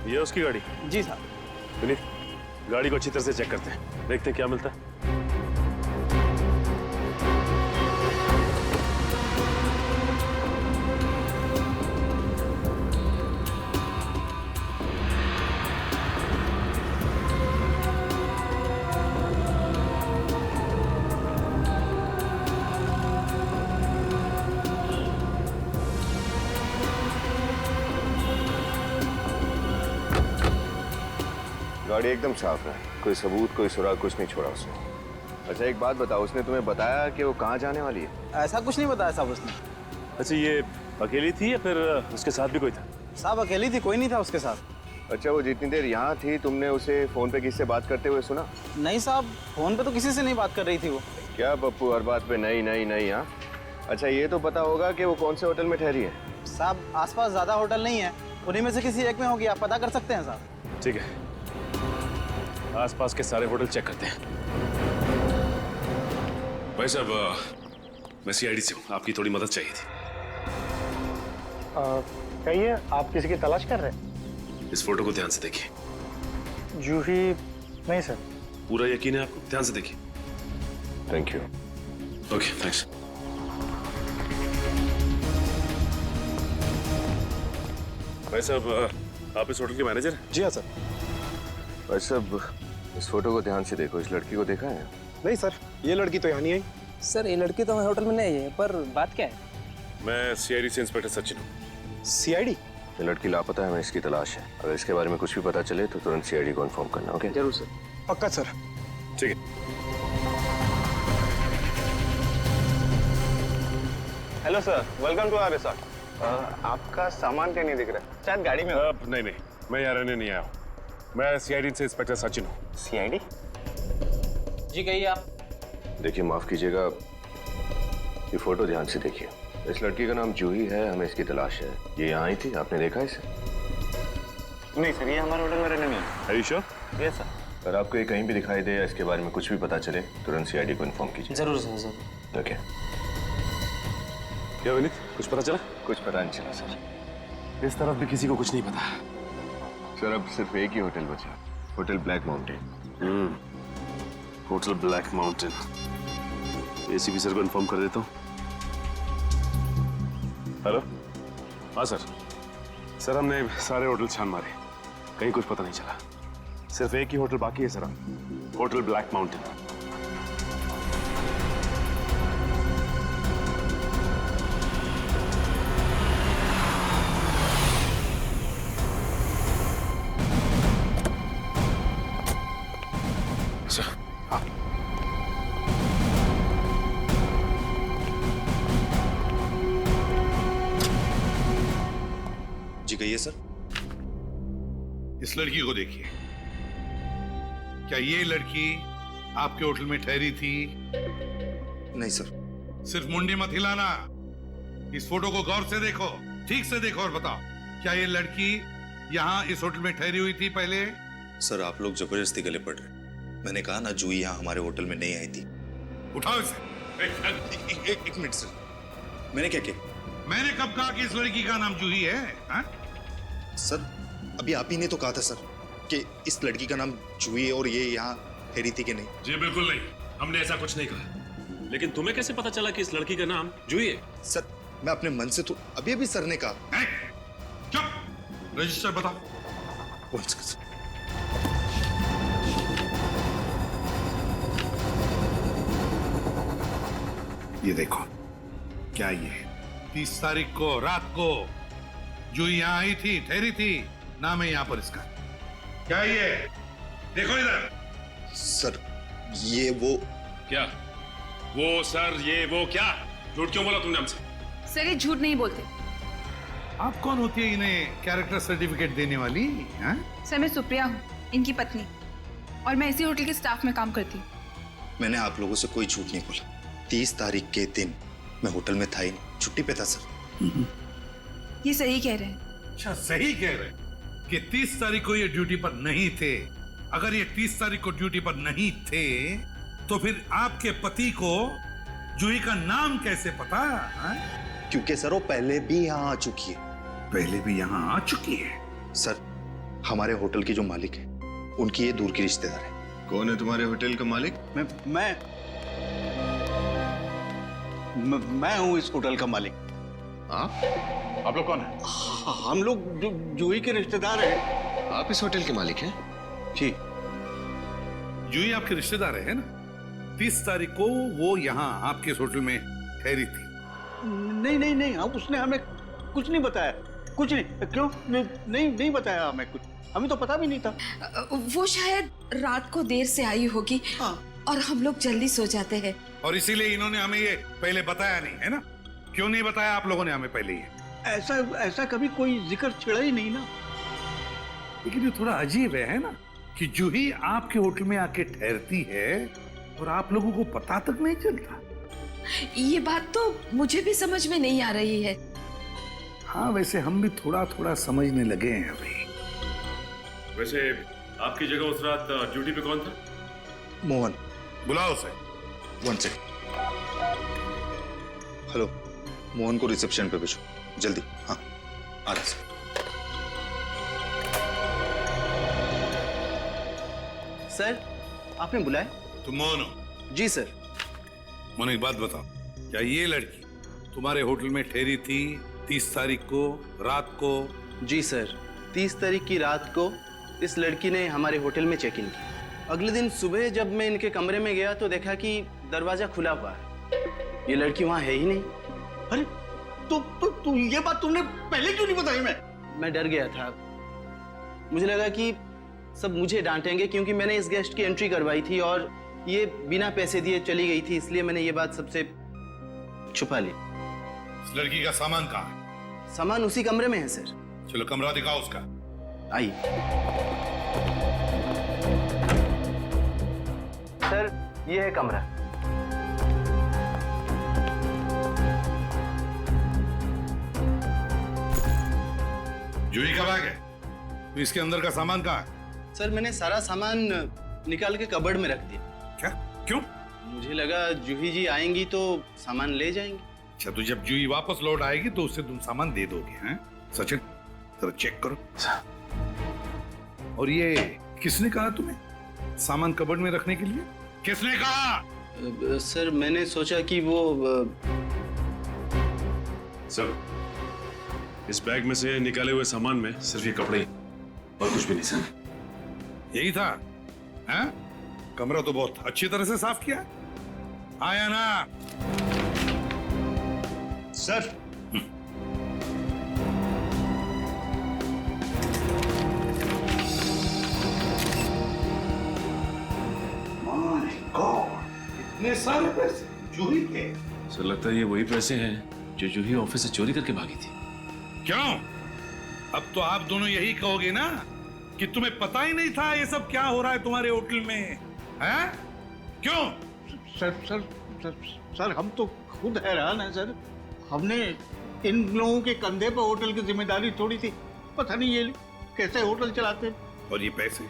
[SPEAKER 17] ये उसकी गाड़ी?
[SPEAKER 3] जी साहब।
[SPEAKER 17] विनीत, गाड़ी को अच्छी तरह से चेक करते हैं, देखते हैं क्या मिलता है।
[SPEAKER 14] गाड़ी एकदम साफ है, कोई सबूत कोई सुराग कुछ नहीं छोड़ा उसने। अच्छा एक बात बताओ, उसने तुम्हें बताया कि वो कहाँ जाने वाली है?
[SPEAKER 3] ऐसा कुछ नहीं बताया साहब उसने।
[SPEAKER 17] अच्छा ये अकेली थी या फिर उसके साथ भी कोई था?
[SPEAKER 3] साहब अकेली थी, कोई नहीं था उसके साथ।
[SPEAKER 14] अच्छा वो जितनी देर यहाँ थी तुमने उसे फोन पे किससे बात करते हुए सुना?
[SPEAKER 3] नहीं साहब, फोन पे तो किसी से नहीं बात कर रही थी वो।
[SPEAKER 14] क्या पप्पू हर बात पे नहीं नहीं नहीं? हाँ अच्छा ये तो पता होगा कि वो कौन से होटल में ठहरी है?
[SPEAKER 3] साहब आसपास ज्यादा होटल नहीं है, उन्हीं में से किसी एक में होगी, आप पता कर सकते हैं साहब।
[SPEAKER 17] ठीक है, आसपास के सारे होटल चेक करते हैं।
[SPEAKER 16] भाई साहब, मैं सीआईडी से हूँ, आपकी थोड़ी मदद चाहिए थी।
[SPEAKER 18] कहिए, आप किसी की तलाश कर रहे हैं?
[SPEAKER 16] इस फोटो को ध्यान से देखिए।
[SPEAKER 18] जूही नहीं सर।
[SPEAKER 16] पूरा यकीन है आपको? ध्यान से देखिए।
[SPEAKER 14] Thank you.
[SPEAKER 16] Okay thanks. भाई साहब, आप इस होटल के मैनेजर हैं?
[SPEAKER 6] जी हाँ सर।
[SPEAKER 14] भाई साहब इस फोटो को ध्यान से देखो, इस लड़की को देखा है?
[SPEAKER 6] नहीं सर, ये लड़की तो यहाँ नहीं आई।
[SPEAKER 18] सर ये लड़की तो हमारे होटल में नहीं है, पर बात क्या है?
[SPEAKER 16] मैं सीआईडी से इंस्पेक्टर सचिन हूँ।
[SPEAKER 6] सीआईडी?
[SPEAKER 14] ये लड़की लापता है, हमें इसकी तलाश है। अगर इसके बारे में कुछ भी पता चले तो तुरंत सीआईडी को इन्फॉर्म करना। ओके?
[SPEAKER 18] जरूर सर।
[SPEAKER 6] पक्का सर।
[SPEAKER 16] ठीक है।
[SPEAKER 18] Hello sir, welcome to our resort. आपका सामान क्या नहीं दिख रहा है? शायद गाड़ी में।
[SPEAKER 16] नहीं, मैं यहाँ रहने नहीं आया हूँ। मैं सीआईडी से इंस्पेक्टर सचिन हूँ।
[SPEAKER 18] सीआईडी? जी कहिए आप।
[SPEAKER 14] देखिए माफ कीजिएगा, ये फोटो ध्यान से देखिए। इस लड़की का नाम जूही है, हमें इसकी तलाश है। ये यहाँ आई थी, आपने देखा इसे?
[SPEAKER 18] नहीं सर, ये हमारे होटल में रहने नहीं है।
[SPEAKER 14] Are you sure?
[SPEAKER 18] Yes sir.
[SPEAKER 14] अगर आपको ये कहीं भी दिखाई दे या इसके बारे में कुछ भी पता चले तुरंत सीआईडी को इन्फॉर्म कीजिए।
[SPEAKER 18] जरूर सर, जरूर।
[SPEAKER 14] ओके।
[SPEAKER 16] क्या विनीत, कुछ पता चला?
[SPEAKER 14] कुछ पता नहीं चला सर।
[SPEAKER 16] इस तरफ भी किसी को कुछ नहीं पता।
[SPEAKER 14] सर अब सिर्फ एक ही होटल बचा, hotel black mountain.
[SPEAKER 16] Hotel black mountain. ACP sir को इन्फॉर्म कर देता हूँ। हेलो। हाँ सर, हमने सारे होटल छान मारे, कहीं कुछ पता नहीं चला। सिर्फ एक ही होटल बाकी है सर, होटल ब्लैक माउंटेन।
[SPEAKER 19] जी कहिए सर।
[SPEAKER 9] इस लड़की को देखिए, क्या ये लड़की आपके होटल में ठहरी थी?
[SPEAKER 19] नहीं सर।
[SPEAKER 9] सिर्फ मुंडी मत हिलाना, इस फोटो को गौर से देखो, ठीक से देखो और बताओ, क्या ये लड़की यहाँ इस होटल में ठहरी हुई थी पहले?
[SPEAKER 19] सर आप लोग जबरदस्ती गले पड़ रहे। मैंने कहा ना जूही यहाँ हमारे होटल में नहीं आई थी।
[SPEAKER 9] उठाओ इसे।
[SPEAKER 19] एक मिनट सर, मैंने क्या किया?
[SPEAKER 9] मैंने कब कहा कि इस लड़की का नाम जूही है? हा?
[SPEAKER 19] सर अभी आप ही ने तो कहा था सर कि इस लड़की का नाम जूही है और ये यहाँ ठहरी थी कि नहीं?
[SPEAKER 16] जी बिल्कुल नहीं, हमने ऐसा कुछ नहीं कहा। लेकिन तुम्हें कैसे पता चला कि इस लड़की का नाम जूही है?
[SPEAKER 19] सर मैं अपने मन से तो अभी सर ने कहा।
[SPEAKER 9] चुप, रजिस्टर बताओ। ये देखो, क्या ये 30 तारीख को रात को जो यहाँ आई थी, ठहरी थी, नाम है यहाँ पर इसका। क्या ये? देखो इधर।
[SPEAKER 19] सर ये वो
[SPEAKER 16] क्या? वो सर ये वो क्या? झूठ क्यों बोला तुमने हमसे?
[SPEAKER 1] सर ये झूठ नहीं बोलते।
[SPEAKER 9] आप कौन होती है इन्हें कैरेक्टर सर्टिफिकेट देने वाली? हा?
[SPEAKER 1] सर मैं सुप्रिया हूँ, इनकी पत्नी, और मैं इसी होटल के स्टाफ में काम करती हूँ।
[SPEAKER 19] मैंने आप लोगों से कोई झूठ नहीं बोला। 30 तारीख के दिन मैं होटल में था ही नहीं, छुट्टी पे था सर।
[SPEAKER 1] ये सही कह रहे हैं।
[SPEAKER 9] अच्छा सही कह रहे कि 30 तारीख को ये ड्यूटी पर नहीं थे, अगर ये 30 तारीख को ड्यूटी पर नहीं थे तो फिर आपके पति को जूही का नाम कैसे पता?
[SPEAKER 19] क्योंकि सर वो पहले भी यहाँ आ चुकी है।
[SPEAKER 9] पहले भी यहाँ आ चुकी है?
[SPEAKER 19] सर हमारे होटल की जो मालिक है उनकी ये दूर की रिश्तेदार है।
[SPEAKER 14] कौन है तुम्हारे होटल का मालिक?
[SPEAKER 15] मैं हूँ इस होटल का मालिक।
[SPEAKER 4] आप लोग कौन है?
[SPEAKER 15] हम लोग जूही के रिश्तेदार हैं।
[SPEAKER 14] आप इस होटल के मालिक हैं?
[SPEAKER 15] जी।
[SPEAKER 9] जूही आपके रिश्तेदार है ना? 30 तारीख को वो यहाँ आपके होटल में ठहरी थी।
[SPEAKER 15] नहीं, उसने हमें कुछ नहीं बताया। कुछ नहीं। क्यों? नहीं बताया हमें कुछ। हमें तो पता भी नहीं था।
[SPEAKER 5] वो शायद रात को देर से आई होगी और हम लोग जल्दी सो जाते हैं।
[SPEAKER 9] और इसीलिए इन्होंने हमें ये पहले बताया नहीं, है ना? क्यों नहीं बताया आप लोगों ने हमें पहले ये?
[SPEAKER 15] ऐसा कभी कोई जिक्र छिड़ा ही नहीं ना।
[SPEAKER 9] लेकिन ये थोड़ा अजीब है ना, कि जूही आपके होटल में आके ठहरती है और आप लोगों को पता तक नहीं चलता।
[SPEAKER 5] ये बात तो मुझे भी समझ में नहीं आ रही है।
[SPEAKER 9] हाँ, वैसे हम भी थोड़ा थोड़ा समझने लगे हैं अभी।
[SPEAKER 17] वैसे आपकी जगह उस रात ड्यूटी पे कौन था?
[SPEAKER 19] मोहन।
[SPEAKER 9] बुलाओ उसे।
[SPEAKER 19] 1 सेकंड। हेलो, मोहन को रिसेप्शन पे भेजो जल्दी। हाँ, आ रहा सर।
[SPEAKER 3] सर, आपने बुलाया?
[SPEAKER 9] तुम मोहन हो?
[SPEAKER 3] जी सर।
[SPEAKER 9] मोहन, एक बात बताओ, क्या ये लड़की तुम्हारे होटल में ठहरी थी 30 तारीख को रात को?
[SPEAKER 3] जी सर, 30 तारीख की रात को इस लड़की ने हमारे होटल में चेक इन किया। अगले दिन सुबह जब मैं इनके कमरे में गया तो देखा कि दरवाजा खुला हुआ है। ये लड़की वहाँ है ही नहीं।
[SPEAKER 15] अरे तो ये बात तुमने पहले क्यों नहीं बताई?
[SPEAKER 3] मैं डर गया था। मुझे लगा कि सब मुझे डांटेंगे क्योंकि मैंने इस गेस्ट की एंट्री करवाई थी और ये बिना पैसे दिए चली गई थी, इसलिए मैंने ये बात सबसे छुपा ली।
[SPEAKER 9] इस लड़की का सामान कहाँ है?
[SPEAKER 3] सामान उसी कमरे में है सर।
[SPEAKER 9] चलो कमरा दिखाओ उसका।
[SPEAKER 3] आइए सर, ये है कमरा।
[SPEAKER 9] जूही का बैग है? तो इसके अंदर का सामान कहाँ है?
[SPEAKER 3] सर, मैंने सारा सामान निकाल के कबर्ड में रख दिया।
[SPEAKER 9] क्या? क्यों?
[SPEAKER 3] मुझे लगा जूही जी आएंगी तो सामान ले जाएंगे।
[SPEAKER 9] अच्छा, तो जब जूही वापस लौट आएगी तो उससे तुम सामान दे दोगे, हैं? सचिन, जरा चेक करो। और ये किसने कहा तुम्हें सामान कबर्ड में रखने के लिए? किसने कहा?
[SPEAKER 3] सर, मैंने सोचा कि वो
[SPEAKER 17] सर, इस बैग में से निकाले हुए सामान में सिर्फ ये कपड़े और कुछ भी नहीं सर।
[SPEAKER 9] यही था? हैं? कमरा तो बहुत अच्छी तरह से साफ किया। आया ना
[SPEAKER 15] सर?
[SPEAKER 9] इतने सारे पैसे जूही के?
[SPEAKER 17] सर, लगता है ये वही पैसे हैं जो जूही ऑफिस से चोरी करके भागी थी।
[SPEAKER 9] क्यों? अब तो आप दोनों यही कहोगे ना कि तुम्हें पता ही नहीं था ये सब क्या हो रहा है तुम्हारे होटल में, हैं? क्यों?
[SPEAKER 15] सर, हम तो खुद हैरान हैं सर। हमने इन लोगों के कंधे पर होटल की जिम्मेदारी छोड़ी थी। पता नहीं ये कैसे होटल चलाते।
[SPEAKER 9] और ये पैसे,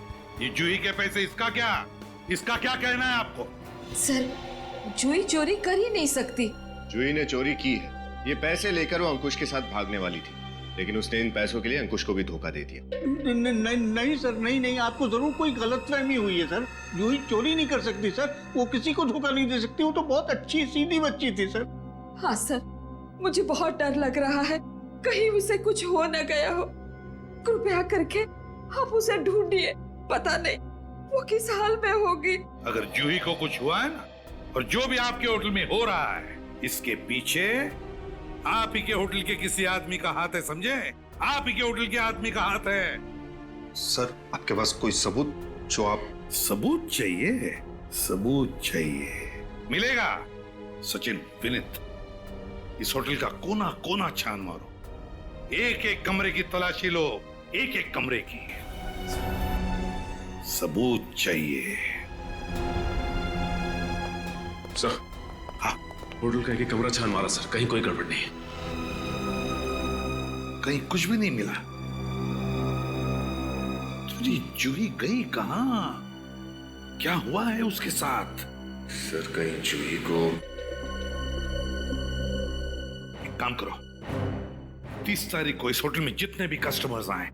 [SPEAKER 9] ये जूही के पैसे, इसका क्या कहना है आपको?
[SPEAKER 5] सर, जूही चोरी कर ही नहीं सकती।
[SPEAKER 14] जूही ने चोरी की है। ये पैसे लेकर वो अंकुश के साथ भागने वाली थी, लेकिन उसने इन पैसों के लिए अंकुश को भी धोखा दे दिया।
[SPEAKER 15] नहीं सर, नहीं, आपको जरूर कोई गलतफहमी हुई है सर। जूही चोरी नहीं कर सकती सर। वो किसी को धोखा नहीं दे सकती। वो तो बहुत अच्छी सीधी बच्ची थी सर।
[SPEAKER 5] हाँ सर, मुझे बहुत डर लग रहा है, कहीं उसे कुछ हो न गया हो। कृपया करके आप उसे ढूंढिए। पता नहीं वो किस हाल में होगी।
[SPEAKER 9] अगर जूही को कुछ हुआ है ना, और जो भी आपके होटल में हो रहा है, इसके पीछे आप ही के होटल के किसी आदमी का हाथ है, समझे? आप ही के होटल के आदमी का हाथ है।
[SPEAKER 19] सर, आपके पास कोई सबूत जो आप?
[SPEAKER 9] सबूत चाहिए? सबूत चाहिए, मिलेगा। सचिन, विनीत, इस होटल का कोना कोना छान मारो, एक एक कमरे की तलाशी लो, एक एक कमरे की। सबूत चाहिए।
[SPEAKER 17] सर,
[SPEAKER 9] हाँ,
[SPEAKER 17] होटल का एक कमरा छान मारा सर, कहीं कोई गड़बड़ नहीं है।
[SPEAKER 9] कहीं कुछ भी नहीं मिला? अरे जूही गई कहाँ? क्या हुआ है उसके साथ?
[SPEAKER 14] सर कहीं जूही को...
[SPEAKER 9] एक काम करो, 30 तारीख को इस होटल में जितने भी कस्टमर्स आए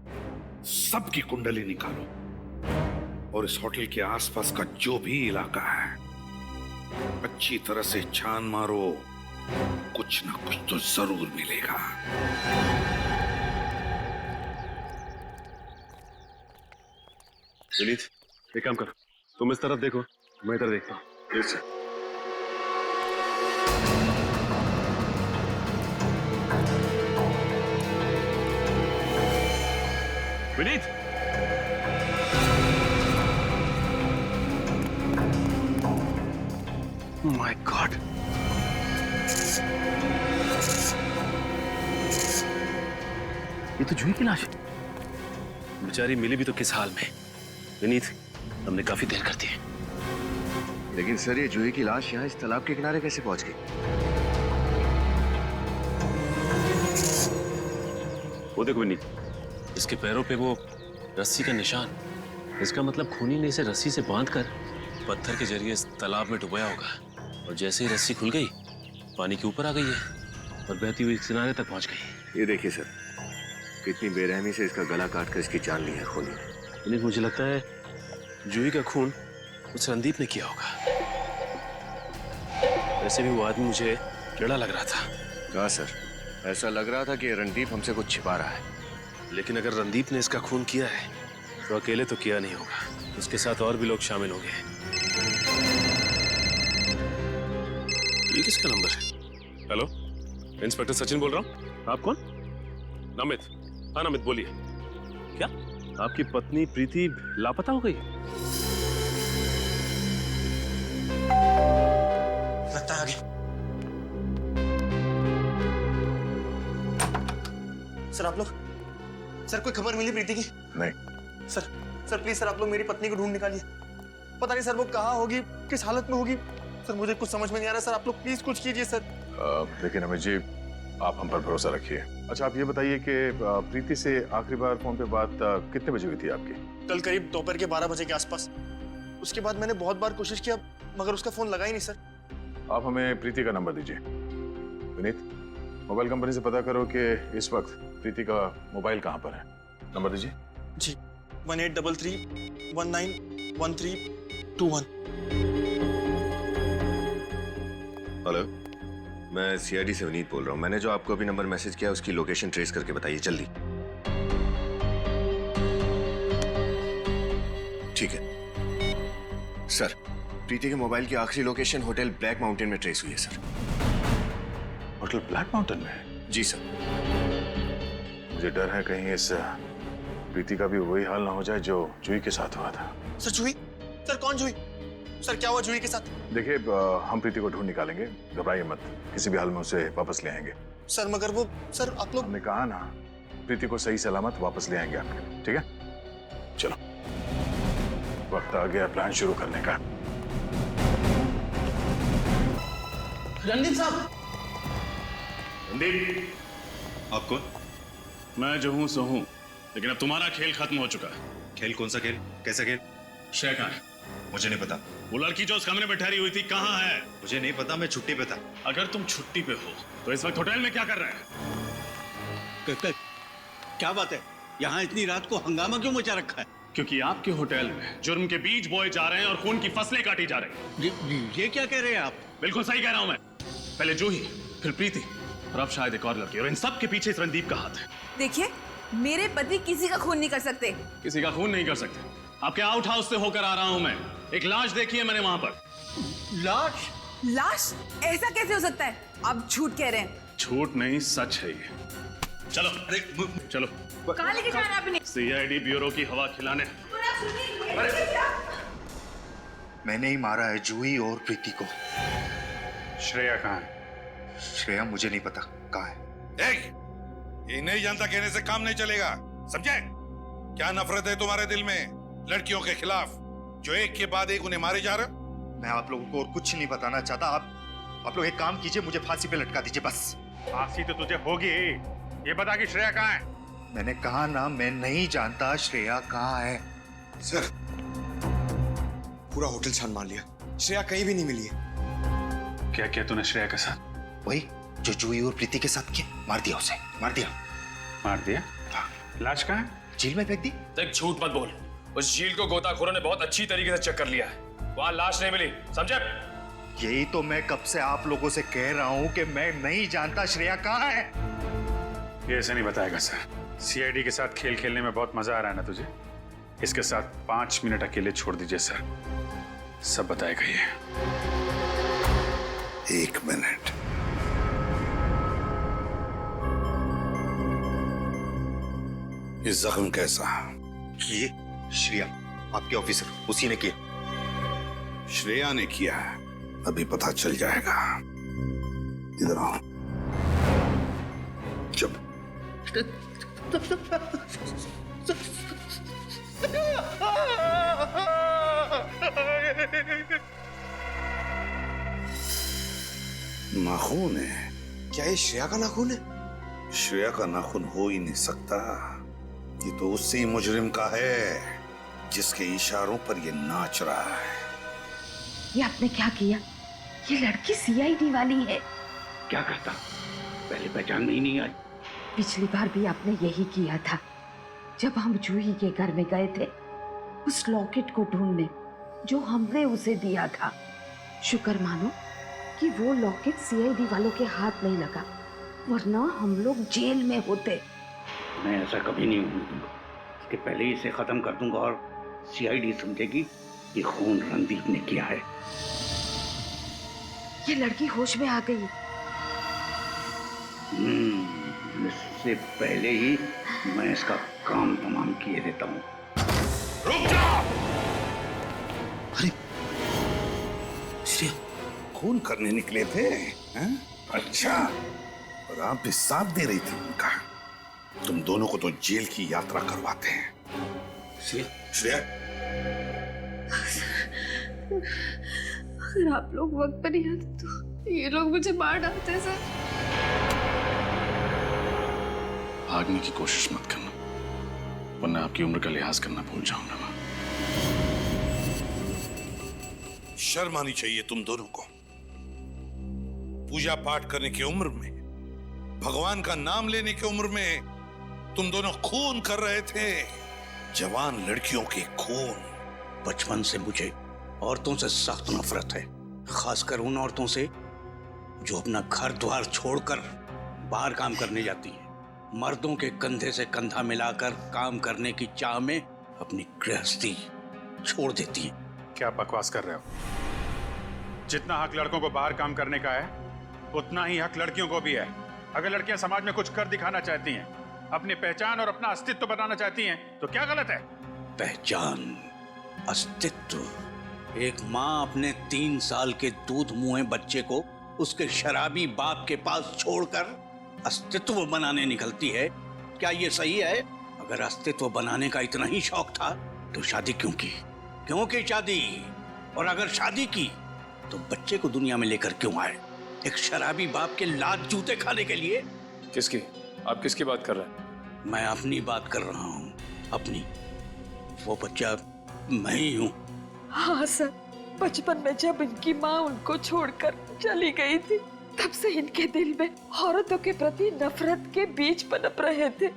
[SPEAKER 9] सबकी कुंडली निकालो और इस होटल के आसपास का जो भी इलाका है अच्छी तरह से छान मारो, कुछ ना कुछ तो जरूर मिलेगा।
[SPEAKER 17] विनीत, एक काम कर, तुम इस तरफ देखो, मैं इधर देखता हूँ।
[SPEAKER 4] Yes sir.
[SPEAKER 17] Vineet, my God, ये तो जूही की लाश है। बेचारी मिली भी तो किस हाल में। विनीत, हमने काफी देर कर दी है।
[SPEAKER 14] लेकिन सर ये जूही की लाश यहाँ इस तालाब के किनारे कैसे पहुंच गई?
[SPEAKER 17] वो देखो विनीत, इसके पैरों पे वो रस्सी का निशान। इसका मतलब खूनी ने इसे रस्सी से बांधकर पत्थर के जरिए इस तालाब में डुबाया होगा और जैसे ही रस्सी खुल गई पानी के ऊपर आ गई है और बहती हुई किनारे तक पहुंच गई।
[SPEAKER 14] ये देखिए सर, कितनी बेरहमी से इसका गला काटकर इसकी जान ली है खूनी ने।
[SPEAKER 17] विनीत, मुझे लगता है जूही का खून उस रणदीप ने किया होगा। वैसे भी वो आदमी मुझे टेढ़ा लग रहा था।
[SPEAKER 14] कहा सर, ऐसा लग रहा था कि रणदीप हमसे कुछ छिपा रहा है।
[SPEAKER 17] लेकिन अगर रणदीप ने इसका खून किया है तो अकेले तो किया नहीं होगा, उसके साथ और भी लोग शामिल होंगे। ये किसका नंबर है? हेलो, इंस्पेक्टर सचिन बोल रहा हूँ। आप कौन? नमित। हाँ नमित, बोलिए। क्या आपकी पत्नी प्रीति लापता हो गई?
[SPEAKER 19] लगता है आगे। सर आप लोग, सर कोई खबर मिली प्रीति की?
[SPEAKER 4] नहीं।
[SPEAKER 19] सर प्लीज सर, आप लोग मेरी पत्नी को ढूंढ निकालिए। पता नहीं सर वो कहाँ होगी, किस हालत में होगी। सर मुझे कुछ समझ में नहीं आ रहा। सर आप लोग प्लीज कुछ कीजिए सर।
[SPEAKER 4] लेकिन अमित जी, आप हम पर भरोसा रखिए। अच्छा आप ये बताइए कि प्रीति से आखिरी बार फोन पे बात कितने बजे हुई थी आपकी?
[SPEAKER 19] कल करीब दोपहर के 12 बजे के आसपास। उसके बाद मैंने बहुत बार कोशिश किया मगर उसका फोन लगा ही नहीं सर।
[SPEAKER 4] आप हमें प्रीति का नंबर दीजिए। विनीत, मोबाइल कंपनी से पता करो कि इस वक्त प्रीति का मोबाइल कहाँ पर है। नंबर दीजिए।
[SPEAKER 19] जी, 1833191321।
[SPEAKER 14] हेलो, मैं सीआईडी से विनीत बोल रहा हूँ। मैंने जो आपको अभी नंबर मैसेज किया उसकी लोकेशन ट्रेस करके बताइए जल्दी। ठीक है सर, प्रीति के मोबाइल की आखिरी लोकेशन होटल ब्लैक माउंटेन में ट्रेस हुई है सर।
[SPEAKER 4] होटल ब्लैक माउंटेन में?
[SPEAKER 14] जी सर।
[SPEAKER 4] मुझे डर है कहीं इस प्रीति का भी वही हाल ना हो जाए जो जूही के साथ हुआ था।
[SPEAKER 19] सर जूही? सर कौन जूही? सर क्या हुआ जूही के साथ?
[SPEAKER 4] देखिए, हम प्रीति को ढूंढ निकालेंगे, घबराइए मत। किसी भी हाल में उसे वापस ले आएंगे।
[SPEAKER 19] सर मगर वो, सर आप लोग...
[SPEAKER 4] हमने कहा ना, प्रीति को सही सलामत वापस ले आएंगे आपके। ठीक है, चलो वक्त आ गया प्लान शुरू करने का।
[SPEAKER 15] रणदीप साहब।
[SPEAKER 8] रणदीप,
[SPEAKER 19] आप कौन?
[SPEAKER 8] मैं जो हूं सो हूं, लेकिन अब तुम्हारा खेल खत्म हो चुका है।
[SPEAKER 19] खेल? कौन सा खेल? कैसा खेल?
[SPEAKER 8] श्रेया कहाँ है?
[SPEAKER 19] मुझे नहीं पता।
[SPEAKER 8] वो लड़की जो उस कमरे में ठहरी हुई थी कहाँ है?
[SPEAKER 19] मुझे नहीं पता, मैं छुट्टी पे था।
[SPEAKER 8] अगर तुम छुट्टी पे हो तो इस वक्त होटल में क्या कर रहे हैं?
[SPEAKER 15] क्या बात है, यहाँ इतनी रात को हंगामा क्यों मचा रखा है?
[SPEAKER 8] क्योंकि आपके होटल में जुर्म के बीज बोए जा रहे हैं और खून की फसलें काटी जा रही हैं।
[SPEAKER 15] ये क्या कह रहे हैं आप?
[SPEAKER 8] बिल्कुल सही कह रहा हूं मैं। पहले जूही, फिर प्रीति और अब शायद एक और लड़की, और इन सब के पीछे इस रणदीप का हाथ है।
[SPEAKER 1] देखिए, मेरे पति किसी का खून नहीं कर सकते।
[SPEAKER 8] किसी का खून नहीं कर सकते। आपके आउट हाउस से होकर आ रहा हूं मैं। एक लाश देखी है मैंने वहां पर।
[SPEAKER 15] लाश?
[SPEAKER 1] लाश? ऐसा कैसे हो सकता है? आप झूठ कह रहे हैं।
[SPEAKER 8] झूठ नहीं, सच है ये। चलो चलो।
[SPEAKER 1] कहाँ लेके जा रहे हैं आपने?
[SPEAKER 8] सीआईडी ब्यूरो की हवा खिलाने।
[SPEAKER 19] मैंने ही मारा है जूही और प्रीति को।
[SPEAKER 8] श्रेया कहाँ है?
[SPEAKER 19] श्रेया मुझे नहीं पता कहाँ है।
[SPEAKER 9] ये नहीं जानता कहने से काम नहीं चलेगा, समझे? क्या नफरत है तुम्हारे दिल में लड़कियों के खिलाफ जो एक के बाद एक उन्हें मारे जा रहे?
[SPEAKER 19] मैं आप लोगों को और कुछ नहीं बताना चाहता। आप लोग एक काम कीजिए, मुझे फांसी पे लटका दीजिए बस।
[SPEAKER 8] फांसी तो तुझे होगी। ये बता कि श्रेया कहाँ है?
[SPEAKER 19] मैंने कहा ना, मैं नहीं जानता श्रेया कहाँ है।
[SPEAKER 6] सर, पूरा होटल छान मार लिया, श्रेया कहीं भी नहीं मिली है।
[SPEAKER 8] क्या किया तूने श्रेया के साथ?
[SPEAKER 20] वही जो जूही और प्रीति के साथ किया, मार दिया उसे, मार दिया।
[SPEAKER 8] मार दिया? लाश कहाँ है?
[SPEAKER 20] झील में फेंक दी।
[SPEAKER 16] देख, झूठ मत बोल। उस झील को गोताखोरों ने बहुत अच्छी तरीके से चेक कर लिया है, वहां लाश नहीं मिली, समझे?
[SPEAKER 21] यही तो मैं कब से आप लोगों से कह रहा हूं कि मैं नहीं जानता श्रेया कहाँ है।
[SPEAKER 8] ये ऐसे नहीं बताएगा सर। सीआईडी के साथ खेल खेलने में बहुत मजा आ रहा है ना तुझे? इसके साथ 5 मिनट अकेले छोड़ दीजिए सर, सब बताएगा ये।
[SPEAKER 9] 1 मिनट। ये जख्म कैसा?
[SPEAKER 20] ये श्रेया, आपके ऑफिसर, उसी ने किया।
[SPEAKER 9] श्रेया ने किया है, अभी पता चल जाएगा। इधर आओ। चुप। नाखून है।
[SPEAKER 6] क्या ये श्रेया का नाखून है?
[SPEAKER 9] श्रेया का नाखून हो ही नहीं सकता। ये तो उसी मुजरिम का है जिसके इशारों पर ये नाच रहा है।
[SPEAKER 5] ये आपने क्या किया? ये लड़की सीआईडी वाली है।
[SPEAKER 15] क्या करता, पहले पहचान में ही नहीं आई।
[SPEAKER 5] पिछली बार भी आपने यही किया था, जब हम जूही के घर में गए थे उस लॉकेट को ढूंढने जो हमने उसे दिया था। शुक्र मानो कि वो लॉकेट सीआईडी वालों के हाथ नहीं लगा, वरना हम लोग जेल में होते।
[SPEAKER 15] मैं ऐसा कभी नहीं होने दूंगा। इसके पहले ही इसे खत्म कर दूंगा और सीआईडी समझेगी ये खून रणदीप ने किया है।
[SPEAKER 5] ये लड़की होश में आ गई।
[SPEAKER 15] इससे पहले ही मैं इसका काम तमाम किए देता हूँ।
[SPEAKER 9] रुक जाओ!
[SPEAKER 20] अरे श्रेया,
[SPEAKER 9] खून करने निकले थे हैं? अच्छा, और आप भी साथ दे रही थी उनका। तुम दोनों को तो जेल की यात्रा करवाते हैं। श्रेया,
[SPEAKER 10] अगर आप लोग वक्त पर नहीं आते तो ये लोग मुझे मार डालते सर।
[SPEAKER 4] भागने की कोशिश मत करना, वरना आपकी उम्र का लिहाज करना भूल जाऊंगा मैं।
[SPEAKER 9] शर्म आनी चाहिए तुम दोनों को। पूजा पाठ करने की उम्र में, भगवान का नाम लेने की उम्र में तुम दोनों खून कर रहे थे, जवान लड़कियों के खून।
[SPEAKER 15] बचपन से मुझे औरतों से सख्त नफरत है, खासकर उन औरतों से जो अपना घर द्वार छोड़कर बाहर काम करने जाती हैं, मर्दों के कंधे से कंधा मिलाकर काम करने की चाह में अपनी गृहस्थी छोड़ देती हैं।
[SPEAKER 8] क्या बकवास कर रहे हो? जितना हक लड़कों को बाहर काम करने का है, उतना ही हक लड़कियों को भी है। अगर लड़कियां समाज में कुछ कर दिखाना चाहती हैं, अपनी पहचान और अपना अस्तित्व बनाना चाहती हैं, तो क्या गलत है?
[SPEAKER 15] पहचान, अस्तित्व। एक माँ अपने 3 साल के दूध मुंहे बच्चे को उसके शराबी बाप के पास छोड़कर अस्तित्व बनाने निकलती है, क्या ये सही है? अगर अस्तित्व बनाने का इतना ही शौक था तो शादी क्यों की? क्यों की शादी? और अगर शादी की तो बच्चे को दुनिया में लेकर क्यों आए? एक शराबी बाप के लात जूते खाने के लिए?
[SPEAKER 16] किसकी? आप किसकी बात कर रहे हैं?
[SPEAKER 15] मैं अपनी बात कर रहा हूँ, अपनी। वो बच्चा मैं ही हूँ।
[SPEAKER 5] हाँ सर, बचपन में जब इनकी माँ उनको छोड़कर चली गई थी, तब से इनके दिल में औरतों के प्रति नफरत के बीज पनप रहे थे।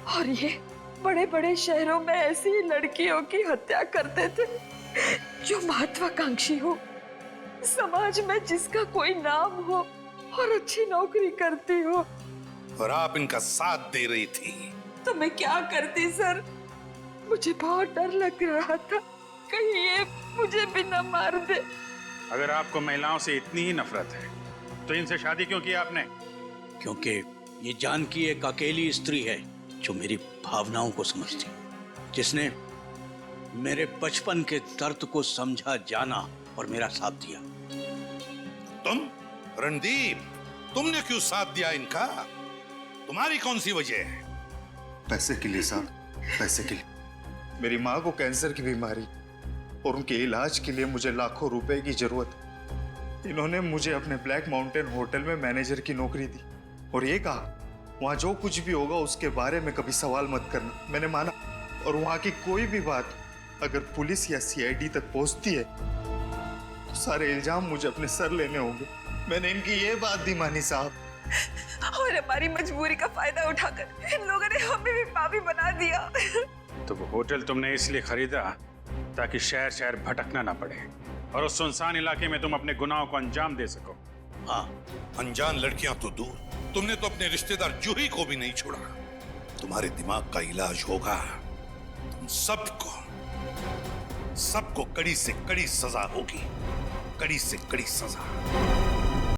[SPEAKER 5] और ये बड़े बड़े शहरों में ऐसी लड़कियों की हत्या करते थे जो महत्वाकांक्षी हो, समाज में जिसका कोई नाम हो और अच्छी नौकरी करती हो।
[SPEAKER 9] और आप इनका साथ दे रही थी।
[SPEAKER 5] तो मैं क्या करती सर? मुझे बहुत डर लग रहा था, कहीं ये मुझे भी न मार दे।
[SPEAKER 8] अगर आपको महिलाओं से इतनी ही नफरत है, तो इनसे शादी क्यों की आपने?
[SPEAKER 15] क्योंकि ये जानकी एक अकेली स्त्री है जो मेरी भावनाओं को समझती, जिसने मेरे बचपन के दर्द को समझा जाना और मेरा साथ दिया।
[SPEAKER 9] तुम रणदीप, तुमने क्यों साथ दिया इनका? तुम्हारी कौन सी वजह है?
[SPEAKER 21] पैसे के लिए सर, पैसे के लिए। मेरी माँ को कैंसर की बीमारी और उनके इलाज के लिए मुझे लाखों रुपए की जरूरत। इन्होंने मुझे अपने ब्लैक माउंटेन होटल में मैनेजर की नौकरी दी और ये कहा, वहां जो कुछ भी होगा उसके बारे में कभी सवाल मत करना। मैंने माना और वहां की कोई भी बात अगर पुलिस या सीआईडी तक पहुंचती है तो सारे इल्जाम मुझे अपने सर लेने होंगे। मैंने इनकी ये बात भी मानी साहब।
[SPEAKER 5] और हमारी मजबूरी का फायदा उठाकर इन लोगों ने हमें भी पापी बना दिया।
[SPEAKER 8] तो वो होटल तुमने इसलिए खरीदा ताकि शहर शहर भटकना ना पड़े और उस सुनसान इलाके में तुम अपने गुनाहों को अंजाम दे सको।
[SPEAKER 9] हाँ, अनजान लड़कियां तो दूर, तुमने तो अपने रिश्तेदार जूही को भी नहीं छोड़ा। तुम्हारे दिमाग का इलाज होगा। तुम सबको कड़ी से कड़ी सजा होगी, कड़ी से कड़ी सजा।